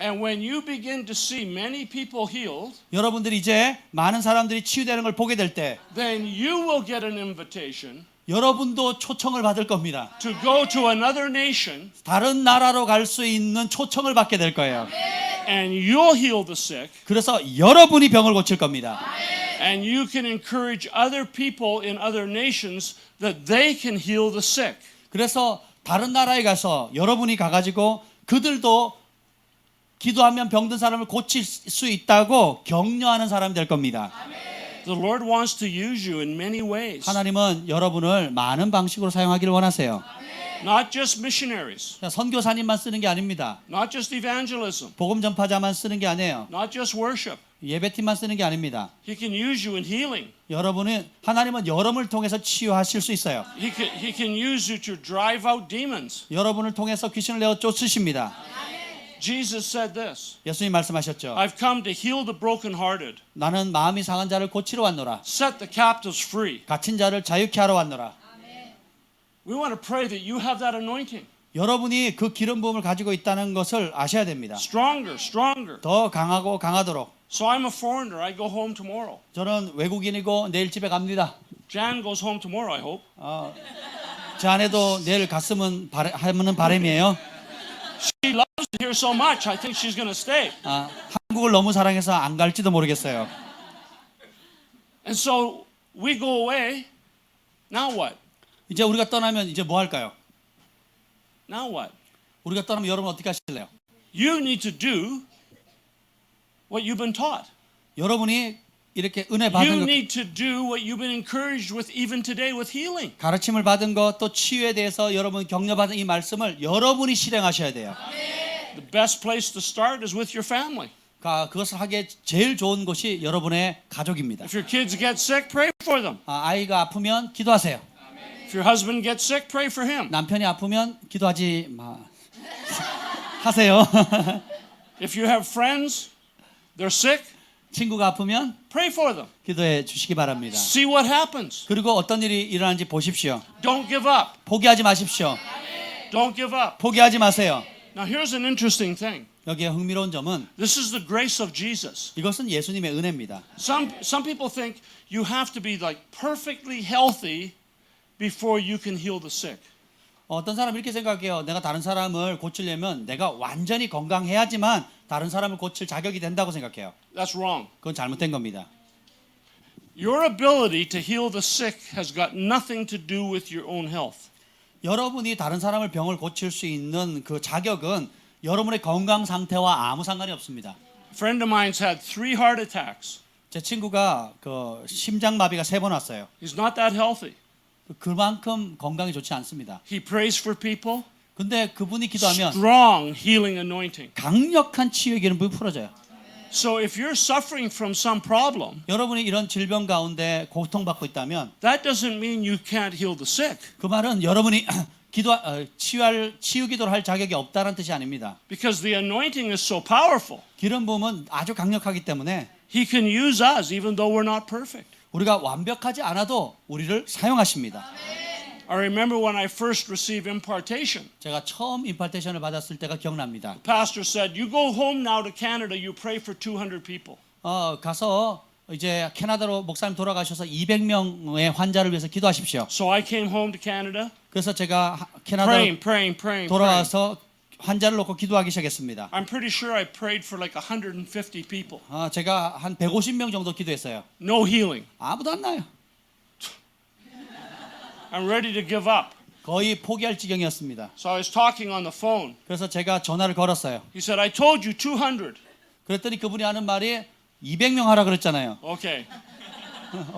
And when you begin to see many people healed, 여러분들이 이제 많은 사람들이 치유되는 걸 보게 될 때 then you will get an invitation 여러분도 초청을 받을 겁니다. to go to another nation 다른 나라로 갈 수 있는 초청을 받게 될 거예요. and you'll heal the sick 그래서 여러분이 병을 고칠 겁니다. and you can encourage other people in other nations that they can heal the sick. 그래서 다른 나라에 가서 여러분이 가가지고 그들도 기도하면 병든 사람을 고칠 수 있다고 격려하는 사람이 될 겁니다. The Lord wants to use you in many ways. 하나님은 여러분을 많은 방식으로 사용하기를 원하세요. Not just missionaries, 그냥 선교사님만 쓰는 게 아닙니다. not just evangelism, 복음 전파자만 쓰는 게 아니에요. not just worship. 예배팀만 쓰는 게 아닙니다. He can use you in healing. 하나님은 여러분을 통해서 치유하실 수 있어요. He can use you to drive out demons. 여러분을 통해서 귀신을 내어 쫓으십니다. Jesus said this, 예수님 말씀하셨죠. I've come to heal the brokenhearted, 나는 마음이 상한 자를 고치러 왔노라. set the captives free. 갇힌 자를 자유케 하러 왔노라. We want to pray that you have that anointing. 여러분이 그 기름 부음을 가지고 있다는 것을 아셔야 됩니다. Stronger, stronger. 더 강하고 강하도록. So I'm a foreigner. I go home tomorrow. 저는 외국인이고 내일 집에 갑니다. Jan goes home tomorrow, I hope. 제 아내도 내일 갔으면 하는 바람이에요. She loves it here so much. I think she's going to stay. 한국을 너무 사랑해서 안 갈지도 모르겠어요. And so we go away. Now what? 이제 우리가 떠나면 이제 뭐 할까요? Now what? 우리가 떠나면 여러분 어떻게 하실래요? You need to do what you've been taught. 여러분이 이렇게 은혜 You 받은 것, need to do what you've been encouraged with even today with healing. 가르침을 받은 것, 또 치유에 대해서 여러분 격려받은 이 말씀을 여러분이 실행하셔야 돼요. The best place to start is with your family. 그것을 하기에 제일 좋은 곳이 여러분의 가족입니다. If your kids get sick, pray for them. 아이가 아프면 기도하세요. If your husband gets sick, pray for him. 남편이 아프면 기도하지 하세요. If you have friends, they're sick, 친구가 아프면 pray for them. 기도해 주시기 바랍니다. See what happens. 그리고 어떤 일이 일어나는지 보십시오. Don't give up. 포기하지 마십시오. Don't give up. 포기하지 마세요. Now here's an interesting thing. 여기에 흥미로운 점은 This is the grace of Jesus. 이것은 예수님의 은혜입니다. Some people think you have to be like perfectly healthy before you can heal the sick. 어떤 사람은 이렇게 생각해요. 내가 다른 사람을 고치려면 내가 완전히 건강해야지만 다른 사람을 고칠 자격이 된다고 생각해요. That's wrong. 그건 잘못된 겁니다. Your ability to heal the sick has got nothing to do with your own health. 여러분이 다른 사람을 병을 고칠 수 있는 그 자격은 여러분의 건강 상태와 아무 상관이 없습니다. A friend of mine's had 3 heart attacks. 제 친구가 그 심장마비가 3번 왔어요. He's not that healthy. 그만큼 건강이 좋지 않습니다. He prays for people. 근데 그분이 기도하면 Strong healing anointing. 강력한 치유의 기름이 풀어져요. So if you're suffering from some problem, 여러분이 이런 질병 가운데 고통받고 있다면 that doesn't mean you can't heal the sick. 그 말은 여러분이 치유 기도를 할 자격이 없다는 뜻이 아닙니다. Because the anointing is so powerful. 기름 부음은 아주 강력하기 때문에 He can use us even though we're not perfect. 우리가 완벽하지 않아도 우리를 사용하십니다. I remember when I first received impartation. 제가 처음 임파테이션을 받았을 때가 기억납니다. The pastor said, "You go home now to Canada. You pray for 200 people." 가서 이제 캐나다로 목사님 돌아가셔서 200명의 환자를 위해서 기도하십시오. So I came home to Canada, 그래서 제가 캐나다로 praying. 돌아와서 환자를 놓고 기도하기 시작했습니다. I'm pretty sure I prayed for like 150 people. 제가 한 150명 정도 기도했어요. No healing. 아무도 안 나요. I'm ready to give up. 거의 포기할 지경이었습니다. So I was talking on the phone. 그래서 제가 전화를 걸었어요. He said, "I told you 200." 그랬더니 그분이 하는 말이 200명 하라 그랬잖아요. Okay.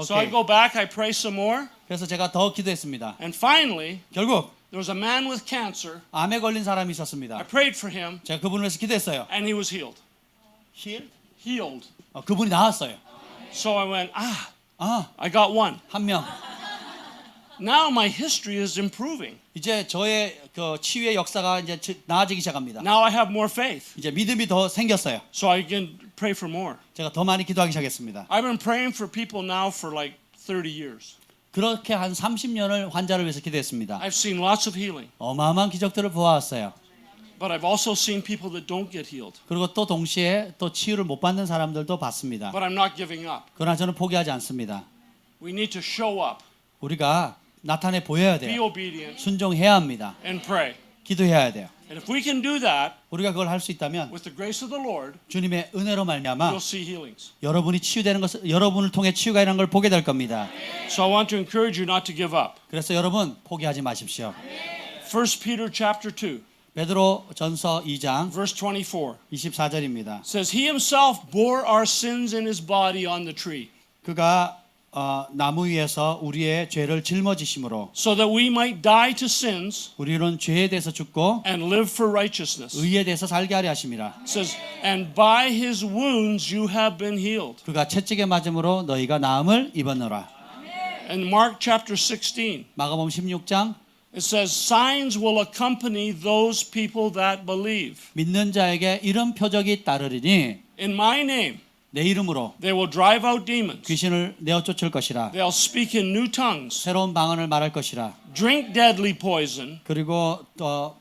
So I go back, I pray some more, 그래서 제가 더 기도했습니다. and finally, 결국 there was a man with cancer. 암에 걸린 사람이 I 있었습니다. prayed for him, 제가 그분을 위해서 기도했어요. and he was healed. Healed. 그분이 나았어요. So I went, I got one. 한 명. Now my history is improving. 이제 저의 그 치유의 역사가 이제 나아지기 시작합니다. Now I have more faith. 이제 믿음이 더 생겼어요. So I can pray for more. 제가 더 많이 기도하기 시작했습니다. I've been praying for people now for like 30 years. 그렇게 한 30년을 환자를 위해서 기도했습니다. I've seen lots of healing. 어마어마한 기적들을 보아왔어요. But I've also seen people that don't get healed. 그리고 또 동시에 또 치유를 못 받는 사람들도 봤습니다. But I'm not giving up. 그러나 저는 포기하지 않습니다. We need to show up, 우리가 나타내 보여야 be 돼요. obedient, 순종해야 합니다. and pray. 기도해야 돼요. And if we can do that 우리가 그걸 할 수 있다면 with the grace of the Lord, 주님의 은혜로 말미암아 you'll see healings. 여러분이 치유되는 것을 여러분을 통해 치유가 일어나는 걸 보게 될 겁니다. So I want to encourage you not to give up. 그래서 여러분 포기하지 마십시오. 1 Peter chapter 2, 베드로 전서 2장 verse 24 24절입니다. says, "He himself bore our sins in his body on the tree." 그가 나무 위에서 우리의 죄를 짊어지심으로 so that we might die to sins 우리는 죄에 대해서 죽고 and live for righteousness. 의에 대해서 살게 하려 하심이라. It says, and by his wounds you have been healed. 그가 채찍에 맞음으로 너희가 나음을 입었노라. In Mark chapter 16, 마가복음 16장 it says, signs will accompany those people that believe. 믿는 자에게 이런 표적이 따르리니 In my name, 내 이름으로 they will drive out demons. 귀신을 내어 쫓을 것이라. They'll speak in new tongues, 새로운 방언을 말할 것이라. drink deadly poison. 그리고 또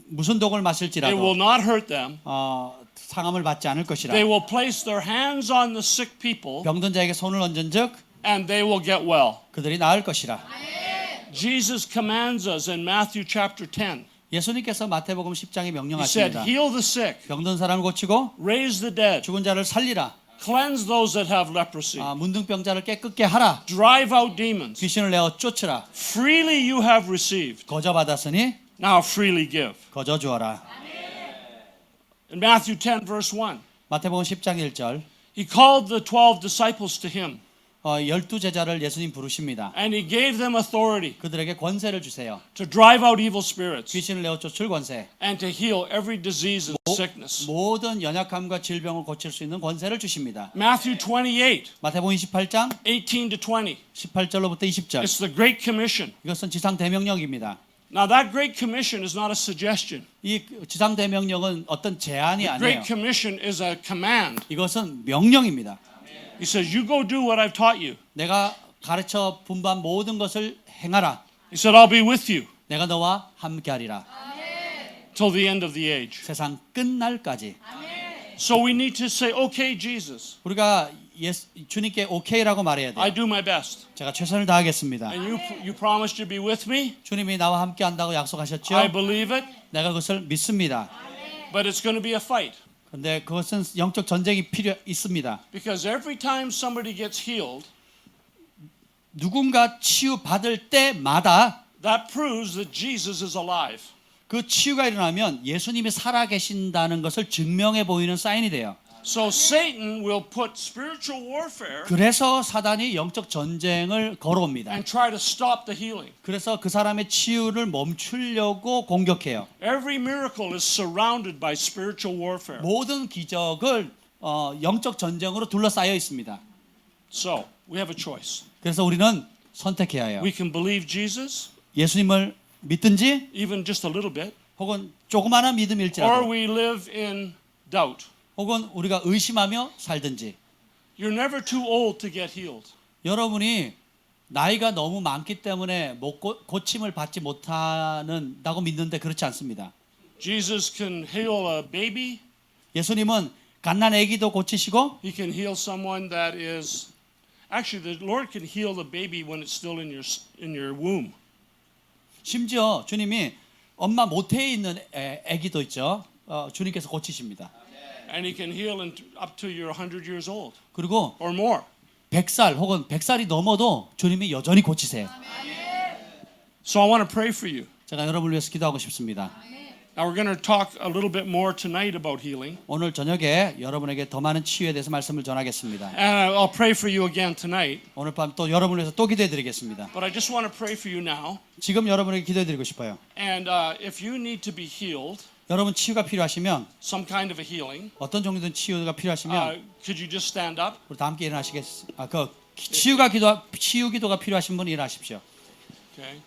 무슨 독을 It will 마실지라도 not hurt them. 상함을 받지 않을 것이라. They will place their hands on the sick people 병든 자에게 손을 얹은즉 and they will get well. 그들이 나을 것이라. Jesus commands us in Matthew chapter 10. 예수님께서 마태복음 10장에 He said, 명령하십니다. heal the sick, 병든 사람을 고치고 raise the dead, 죽은 자를 살리라. cleanse those that have leprosy, 문둥병자를 깨끗게 하라. drive out demons. 귀신을 내어 쫓으라. Freely you have received, 거저 받았으니 now freely give. 거저 주어라. In Matthew 10 verse 1, 마태복음 10장 1절 he called the 12 disciples to him 12제자를 예수님 부르십니다. and he gave them authority 그들에게 권세를 주세요. to drive out evil spirits 귀신을 내어 쫓을 권세. and to heal every disease and sickness. 모든 연약함과 질병을 고칠 수 있는 권세를 주십니다. Matthew 28, 마태복음 28장 18 to 20. 18절로부터 20절. It's the Great Commission. 이것은 지상 대명령입니다. Now that Great Commission is not a suggestion. 이 지상 대명령은 어떤 제안이 아니에요. Great Commission is a command. 이것은 명령입니다. He says, you go do what I've taught you. 내가 가르쳐 분반 모든 것을 행하라. He said, I'll be with you 내가 너와 함께하리라. till the end of the age. 세상 끝날까지. So we need to say, okay, Jesus, 우리가 주님께 오케이라고 말해야 I 돼요. do my best. 제가 최선을 다하겠습니다. And you promised to be with me. 주님이 나와 함께한다고 약속하셨죠. I believe it, 내가 그것을 믿습니다. but it's going to be a fight. 근데 그것은 영적 전쟁이 필요 있습니다. Because every time somebody gets healed, 누군가 치유 받을 때마다 that proves that Jesus is alive. 그 치유가 일어나면 예수님이 살아 계신다는 것을 증명해 보이는 사인이 돼요. So Satan will put spiritual warfare 그래서 사단이 영적 전쟁을 걸어옵니다. and try to stop the healing. 그래서 그 사람의 치유를 멈추려고 공격해요. Every miracle is surrounded by spiritual warfare. 모든 기적을 영적 전쟁으로 둘러싸여 있습니다. So we have a choice. 그래서 우리는 선택해야 해요. We can believe Jesus, 예수님을 믿든지 even just a little bit, 혹은 조그마한 or 믿음일지라도 we live in doubt. 혹은 우리가 의심하며 살든지. You're never too old to get healed. 여러분이 나이가 너무 많기 때문에 고침을 받지 못하는다고 믿는데 그렇지 않습니다. Jesus can heal a baby. 예수님은 갓난 아기도 고치시고 He can heal someone that is actually the Lord can heal the baby when it's still in your womb. 심지어 주님이 엄마 모태에 있는 아기도 있죠. 주님께서 고치십니다. And he can heal up to you're 100 years old 그리고 or more. 100살 혹은 100살이 넘어도 주님이 여전히 고치세요. So I want to pray for you. 제가 여러분을 위해서 기도하고 싶습니다. Now we're going to talk a little bit more tonight about healing. 오늘 저녁에 여러분에게 더 많은 치유에 대해서 말씀을 전하겠습니다. And I'll pray for you again tonight. 오늘 밤 또 여러분을 위해서 또 기도해 드리겠습니다. But I just want to pray for you now. 지금 여러분에게 기도해 드리고 싶어요. And if you need to be healed, 여러분 치유가 필요하시면 some kind of a healing, 어떤 정도든 치유가 필요하시면 could you just stand up? 우리 다 함께 일어나시겠습니다. 치유 기도가 필요하신 분은 일어나십시오. Okay.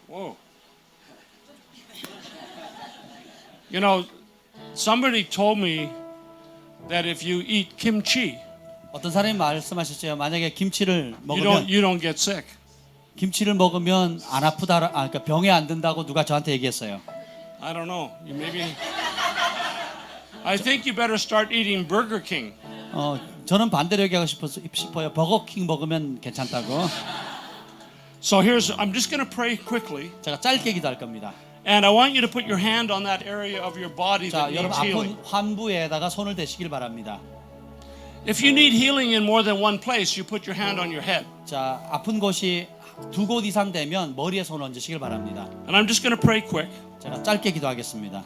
Whoa. You know, somebody told me that if you eat kimchi, 어떤 사람이 말씀하셨어요. 만약에 김치를 you 먹으면 don't get sick. 김치를 먹으면 안 아프다, 그러니까 병에 안 든다고 누가 저한테 얘기했어요. I don't know. You maybe. I think you better start eating Burger King. 저는 반대로 얘기하고 싶어요. 버거킹 먹으면 괜찮다고. So I'm just going to pray quickly, 제가 짧게 기도할 겁니다. and I want you to put your hand on that area of your body 자, that 여러분 needs 아픈 healing. 환부에다가 손을 대시길 바랍니다. If you need healing in more than one place, you put your hand on your head. 자, 아픈 곳이 두 곳 이상 되면 머리에 손을 얹으시길 바랍니다. And I'm just going to pray quick. 제가 짧게 기도하겠습니다.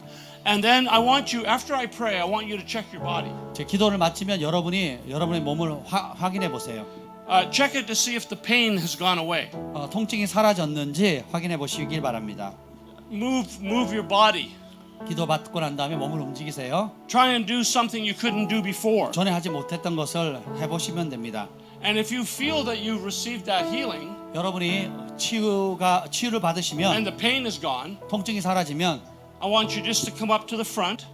And then I want you, after I pray, I want you to check your body. 제 기도를 마치면 여러분의 몸을 확인해 보세요. Check it to see if the pain has gone away. 통증이 사라졌는지 확인해 보시길 바랍니다. Move your body. 기도 받고 난 다음에 몸을 움직이세요. Try and do something you couldn't do before. 전에 하지 못했던 것을 해보시면 됩니다. And if you feel that you've received that healing 여러분이 치유를 받으시면 and the pain is gone, 통증이 사라지면 I want you just to come up to the front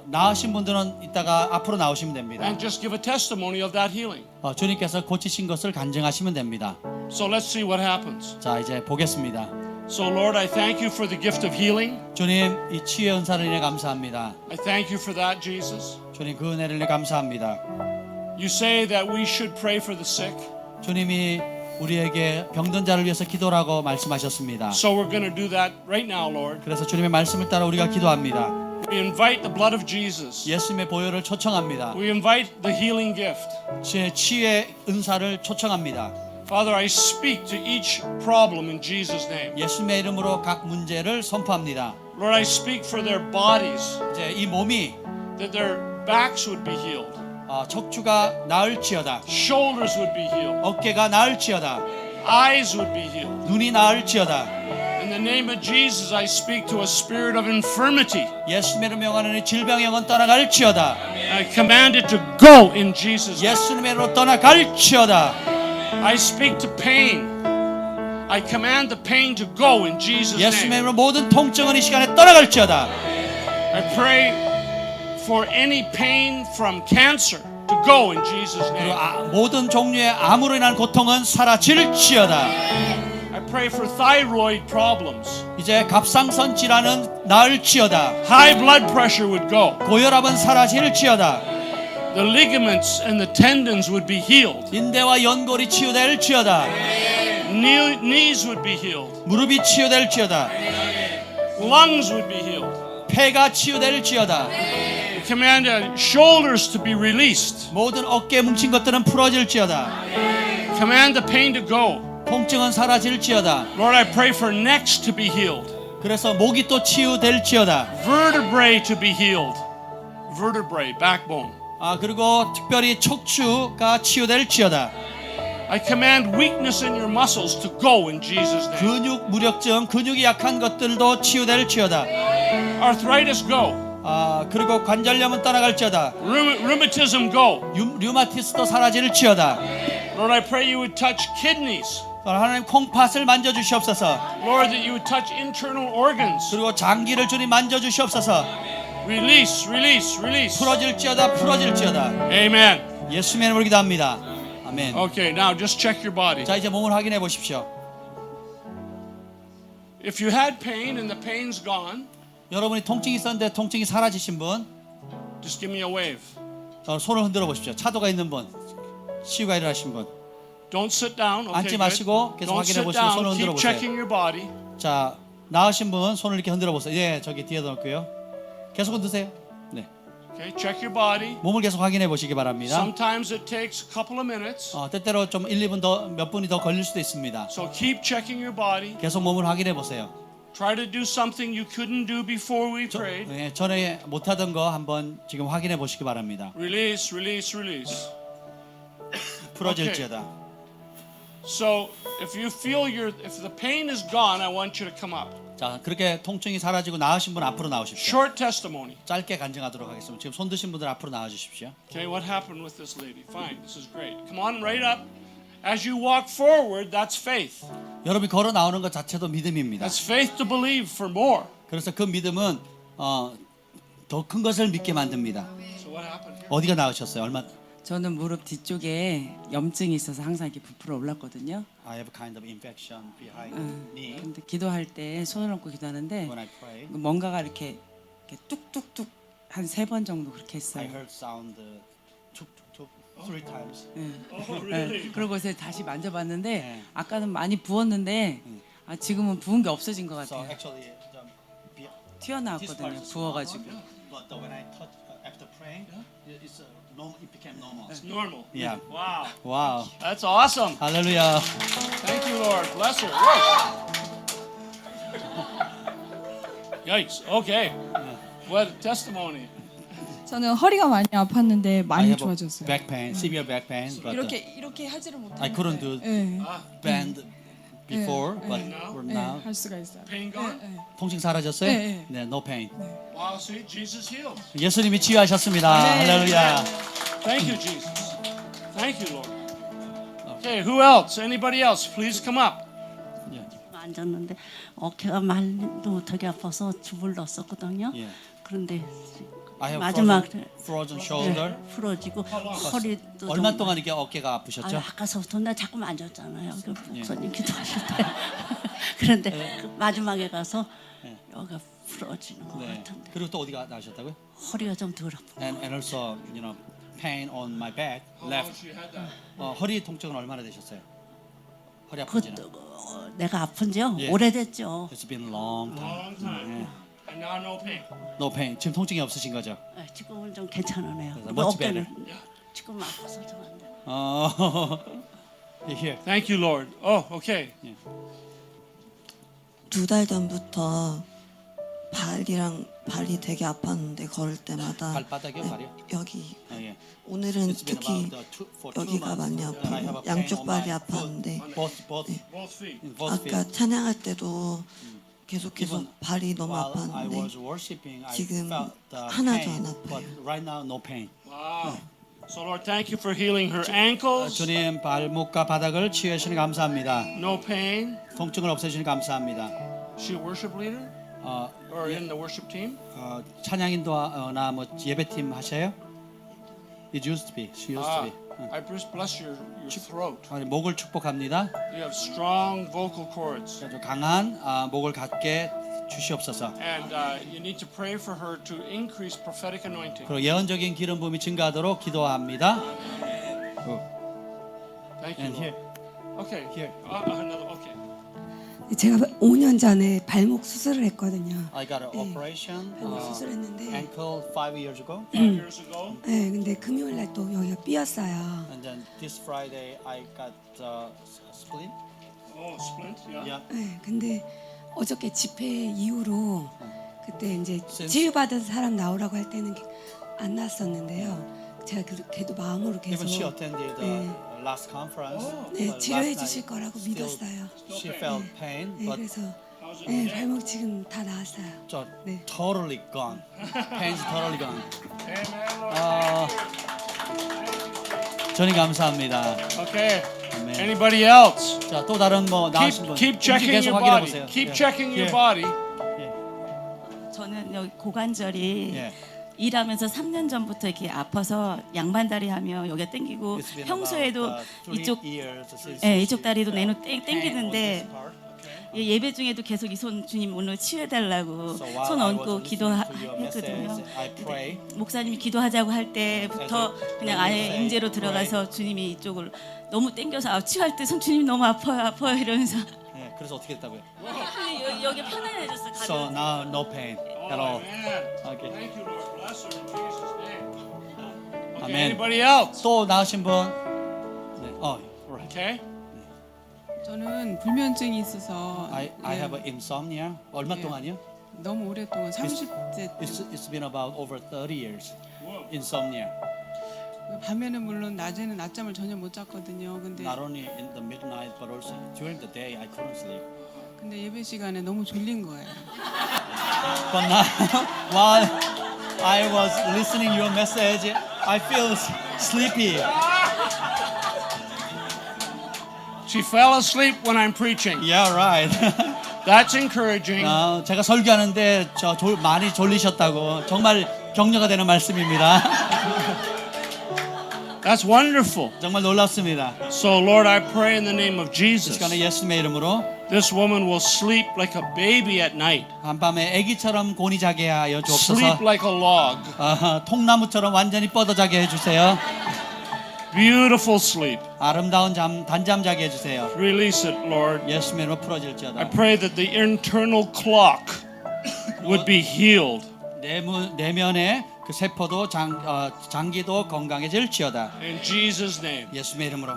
나으신 분들은 이따가 앞으로 나오시면 됩니다. and just give a testimony of that healing. 주님께서 고치신 것을 간증하시면 됩니다. So let's see what happens. 자, 이제 보겠습니다. So Lord, I thank you for the gift of healing. 주님, 이 치유의 은사를 인해 감사합니다. I thank you for that, Jesus. 주님, 그 은혜를 인해 감사합니다. You say that we should pray for the sick. 주님이 우리에게 병든 자를 위해서 기도라고 말씀하셨습니다. So we're going to do that right now, Lord. 그래서 주님의 말씀을 따라 우리가 기도합니다. We invite the blood of Jesus. 예수님의 보혈을 초청합니다. We invite the healing gift. 제 치유의 은사를 초청합니다. Father, I speak to each problem in Jesus' name. 예수님의 이름으로 각 문제를 선포합니다. Lord, I speak for their bodies, 이제 이 몸이 that their backs would be healed, 척추가 나을지어다, shoulders would be healed, 어깨가 나을지어다, eyes would be healed. 눈이 나을지어다. In the name of Jesus, I speak to a spirit of infirmity. 예수님의 명하는 질병의 영은 떠나갈지어다. I command it to go in Jesus' name. 예수님의 이름으로 떠나갈지어다. I speak to pain. I command the pain to go in Jesus' 예수님의 name. 이름으로 모든 통증은 이 시간에 떠나갈지어다. I pray for any pain from cancer to go in Jesus' 그리고 name. 모든 종류의 암으로 인한 고통은 사라질지어다. I pray for thyroid problems. 이제 갑상선 질환은 나을지어다. High blood pressure would go. 고혈압은 사라질지어다. The ligaments and the tendons would be healed. 인대와 연골이 치유될지어다. Knees would be healed. 무릎이 치유될지어다. Lungs would be healed. 폐가 치유될지어다. We command shoulders to be released. 모든 어깨에 뭉친 것들은 풀어질지어다. Command the pain to go. 통증은 사라질지어다. Lord, I pray for necks to be healed. 그래서 목이 또 치유될지어다. Vertebrae to be healed. Vertebrae, backbone. 그리고 특별히 척추가 치유될지어다. I command weakness in your muscles to go in Jesus' name. 근육 무력증, 근육이 약한 것들도 치유될지어다. Arthritis go. 그리고 관절염은 떠나갈지어다. Rheumatism go. 류마티스도 사라질지어다. Lord, I pray you would touch kidneys. 하나님 콩팥을 만져주시옵소서. Lord, that you would touch internal organs. 그리고 장기를 주님 만져주시옵소서. Release, release, release. 풀어질지어다, 풀어질지어다. Amen. 예수님의 이름으로 기도합니다. 아멘. Okay, now just check your body. 자, 이제 몸을 확인해 보십시오. If you had pain and the pain's gone, 여러분이 통증이 있었는데 통증이 사라지신 분, just give me a wave. 손을 흔들어 보십시오. 차도가 있는 분, 치유가 일어나신 분. Don't sit down. Okay, 앉지 good. 마시고 계속 Don't 확인해 sit 보시고 손을 down. 흔들어 Keep 보세요. checking your body. 자, 나으신 분 손을 이렇게 흔들어 보세요. 예, 저기 뒤에다 놓을게요. 계속 흔드세요. 네, Okay, check your body. 몸을 계속 확인해 보시기 바랍니다. Sometimes it takes a couple of minutes. 때때로 좀 1, 2분 더, 몇 분이 더 걸릴 수도 있습니다. So keep checking your body. 계속 몸을 확인해 보세요. Try to do something you couldn't do before we prayed. 예, 전에 못하던 거 한번 지금 확인해 보시기 바랍니다. Release, release, release. 풀어질지어다. So if you feel if the pain is gone, I want you to come up. 자, 그렇게 통증이 사라지고 나으신 분 앞으로 나오십시오. Short testimony. 짧게 간증하도록 하겠습니다. 지금 손 드신 분들 앞으로 나와 주십시오. Okay, what happened with this lady? Fine, this is great. Come on, right up. As you walk forward, that's faith. 여러분이 걸어 나오는 것 자체도 믿음입니다. That's faith to believe for more. 그래서 그 믿음은 더 큰 것을 믿게 만듭니다. So what happened here? 어디가 나으셨어요? 얼마? 저는 무릎 뒤쪽에 염증이 있어서 항상 이렇게 부풀어 올랐거든요. I have a kind of infection behind knee. 근데 기도할 때 손을 얹고 기도하는데 When I pray, 뭔가가 이렇게 뚝뚝뚝 한 3번 정도 그렇게 I 했어요. heard sound 툭툭툭 3 times. Oh, really? 그러고 이제 다시 만져봤는데 네. 아까는 많이 부었는데 지금은 부은 게 없어진 것 So 같아요. actually, this 튀어나왔거든요. part is 부어가지고. small, but when I touch after praying, it's normal. It became normal. It's normal. Yeah. Wow. Wow. That's awesome. 할렐루야. Thank you, Lord. Bless her. Whoa. Yikes. Okay. What a testimony. 저는 허리가 많이 아팠는데 I 많이 have a 좋아졌어요. back pain, severe back pain, but 이렇게 하지를 못하는데. I couldn't do 예, bend before, but Now? for 예, now 할 수가 있어요. Pain gone? 통증 사라졌어요? 네, 네, no pain. Wow, see, Jesus healed. 예수님이 치유하셨습니다. 할렐루야. Thank you, Jesus. Thank you, Lord. Okay, who else? Anybody else? Please come up. 앉았는데 어깨가 말도 못하게 아파서 주물렀었거든요. 예. 그런데 I have 마지막 frozen shoulder. 풀어지고 허리도 얼마 좀- 동안 이렇게 어깨가 아유, 아프셨죠? 아까서부터 나 자꾸 만졌잖아요. 그 목사님 기도하실 때. 그런데 그 마지막에 가서 여기가 풀어지는 것 네. 같은데 그리고 또 어디가 나으셨다고요? 허리가 좀 덜 아파. And also, you know, pain on my back, left. She had that. 허리 통증은 얼마나 되셨어요? 허리 아픈지는? 그것도 내가 아픈지요? 예. 오래됐죠. It's been a long time. Long time. And now no pain. No pain. 지금 통증이 없으신 거죠? 네, 지금은 좀 괜찮으네요. 그래서 근데 much 어깨는 지금 아파서 좀 안 돼. Here. Thank you, Lord. Oh, okay. 2달 전부터 발이 되게 아팠는데 걸을 때마다 발바닥이요, 발이요? 여기 예. 오늘은 It's been 특히 for 2 여기가 months. 많이 And I have a 아파요. pain 양쪽 on my 발이 foot. 아팠는데 Both Both feet. 아까 찬양할 때도 계속해서 Even 발이 너무 while I 아팠는데 was worshiping, I 지금 felt the 하나도 pain, 안 아파요. but right now no pain. Wow. So, Lord, thank you for healing her ankles. 주님 발목과 바닥을 치유해 주시니 감사합니다. No pain. 통증을 없애주시니 감사합니다. She a worship leader or in the worship team? 찬양인도나 뭐 예배팀 하셔요? It used to be. She used to be. I bless your throat. 아니, 목을 축복합니다. You have strong vocal cords. 아주 강한 목을 갖게 주시옵소서. And you need to pray for her to increase prophetic anointing. 그리고 예언적인 기름 부음이 증가하도록 기도합니다. Thank you, And here, Lord. Okay. here. Another. Okay. 제가 5년 전에 발목 수술을 했거든요. I got an operation. 발목 수술했는데, ankle 5 years ago. 5 years ago. 네, 근데 금요일 날 또 여기가 삐었어요. And then this Friday I got split. Oh, splint. Yeah. Yeah. 네, 근데 어저께 집회 이후로 그때 이제 Since- 치유받은 사람 나오라고 할 때는 안 나왔었는데요. 제가 그래도 마음으로 계속 Even she attended 네, last conference. 네, last 치료해 night 주실 거라고 still 믿었어요. She felt pain, 네, but 그래서 How's it 네, today? 발목 지금 다 나았어요. 네. totally gone. Pain's totally gone. Amen, Lord. 아, 주님 감사합니다. Okay. Amen. Anybody else? 자, 또 다른 뭐 나으신 분 Keep checking 계속 your 확인해 body. 보세요. Keep 예. checking your 예. body. 저는 여기 고관절이 예. 일하면서 3년 전부터 이렇게 아파서 양반다리 하며 여기가 땡기고 It's been 평소에도 about, 3 이쪽 years since 예, she 이쪽 다리도 felt 내놓 pain on 땡기는데 this part. 예, 예배 중에도 계속 이 손 주님 오늘 치유해 달라고 So while 손 I was 얹고 listening to your 기도했거든요. message, I pray. 목사님이 기도하자고 할 때부터 그냥 아예 임재로 들어가서 주님이 이쪽을 너무 땡겨서 치유할 때 손 주님 너무 아파요 이러면서 예, 그래서 어떻게 됐다고요? 여기 편안해졌어. So 가벼워서. now no pain at all. Amen. Okay. Thank you, Lord. Bless her in Jesus' name. Okay. Amen. Anybody else? 또 나으신 분? 네. Right. Okay. 저는 불면증이 있어서 I 예, have insomnia. 얼마 예. 동안이요? 너무 오랫동안 30대 It's been about over 30 years. Insomnia. 밤에는 물론 낮에는 낮잠을 전혀 못 잤거든요. 근데 Not only in the midnight but also during the day I couldn't sleep. 근데 예배 시간에 너무 졸린 거예요. But now while I was listening your message, I feel sleepy. She fell asleep when I'm preaching. Yeah, right. That's encouraging. 제가 설교하는데 많이 졸리셨다고 정말 격려가 되는 말씀입니다. That's wonderful. 정말 놀랍습니다. So, Lord, I pray in the name of 이 Jesus, 시간에 예수님의 이름으로 this woman will sleep like a baby at night, 한밤에 아기처럼 곤히 자게 하여 주옵소서. sleep like a log. 통나무처럼 완전히 뻗어 자게 해주세요. Beautiful sleep. 아름다운 단잠 자게 해주세요. Release it, Lord. 예수님의 이름으로 I 풀어질지어다. pray that the internal clock would be healed. 내면에 그 세포도 장기도 건강해질지어다. In Jesus' name. 예수님의 이름으로.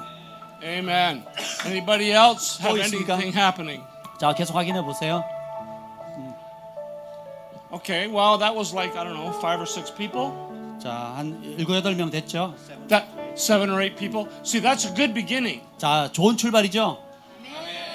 Amen. Anybody else have 또 있습니까? anything happening? 자, 계속 확인해 보세요. Okay, well, that was like, I don't know, 5 or 6 people. 자, 한 7, 8명 됐죠? That 7 or 8 people. See, that's a good beginning. 자, 좋은 출발이죠?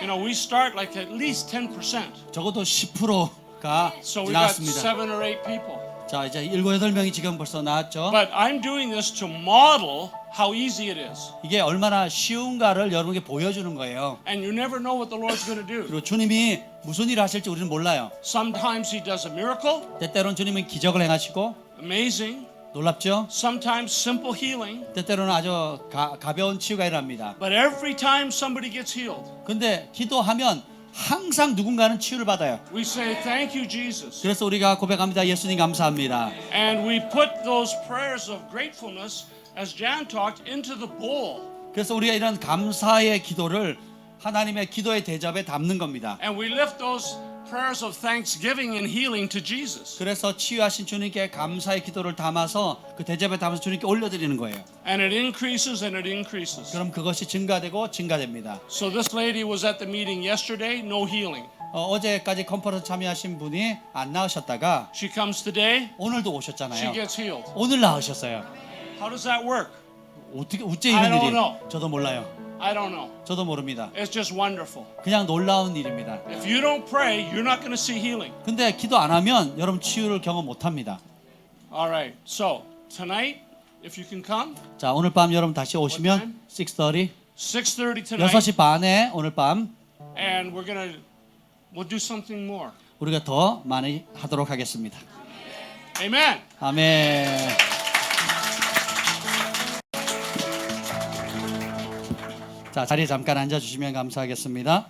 You know, we start like at least 10%. 적어도 10%가 So we got 나왔습니다. 7 or 8 people. 자, 이제 7, 8명이 지금 벌써 나왔죠? But I'm doing this to model how easy it is. 이게 얼마나 쉬운가를 여러분께 보여주는 거예요. And you never know what the Lord's going to do. 그리고 주님이 무슨 일을 하실지 우리는 몰라요. Sometimes He does a miracle, 때때로는 주님은 기적을 행하시고 amazing. 놀랍죠? Sometimes simple healing. 때때로는 아주 가벼운 치유가 일어납니다. But every time somebody gets healed, 근데 기도하면 항상 누군가는 치유를 받아요. we say, Thank you, Jesus. 그래서 우리가 고백합니다. 예수님 감사합니다. And we put those prayers of gratefulness, as Jan talked, into the bowl. 그래서 우리가 이런 감사의 기도를 하나님의 기도의 대접에 담는 겁니다. And we lift those prayers of thanksgiving and healing to Jesus. 그래서 치유하신 주님께 감사의 기도를 담아서 그 대접에 담아서 주님께 올려드리는 거예요. And it increases and it increases. 그럼 그것이 증가되고 증가됩니다. So this lady was at the meeting yesterday, no healing. 어제까지 컨퍼런스 참여하신 분이 안 나으셨다가 She comes today, 오늘도 she 오셨잖아요. gets healed. 오늘 나으셨어요. How does that work? 어떻게 어째 I 이런 don't 일이? know. 저도 몰라요. I don't know. 저도 모릅니다. It's just wonderful. 그냥 놀라운 일입니다. If you don't pray, you're not going to see healing. 근데 기도 안 하면 여러분 치유를 경험 못 합니다. All right. So tonight, if you can come, 자, 오늘 밤 여러분 다시 오시면 6:30 6:30 tonight, 6시 반에 오늘 밤 and we'll do something more. 우리가 더 많이 하도록 하겠습니다. Amen. 아멘. 자, 자리에 잠깐 앉아 주시면 감사하겠습니다.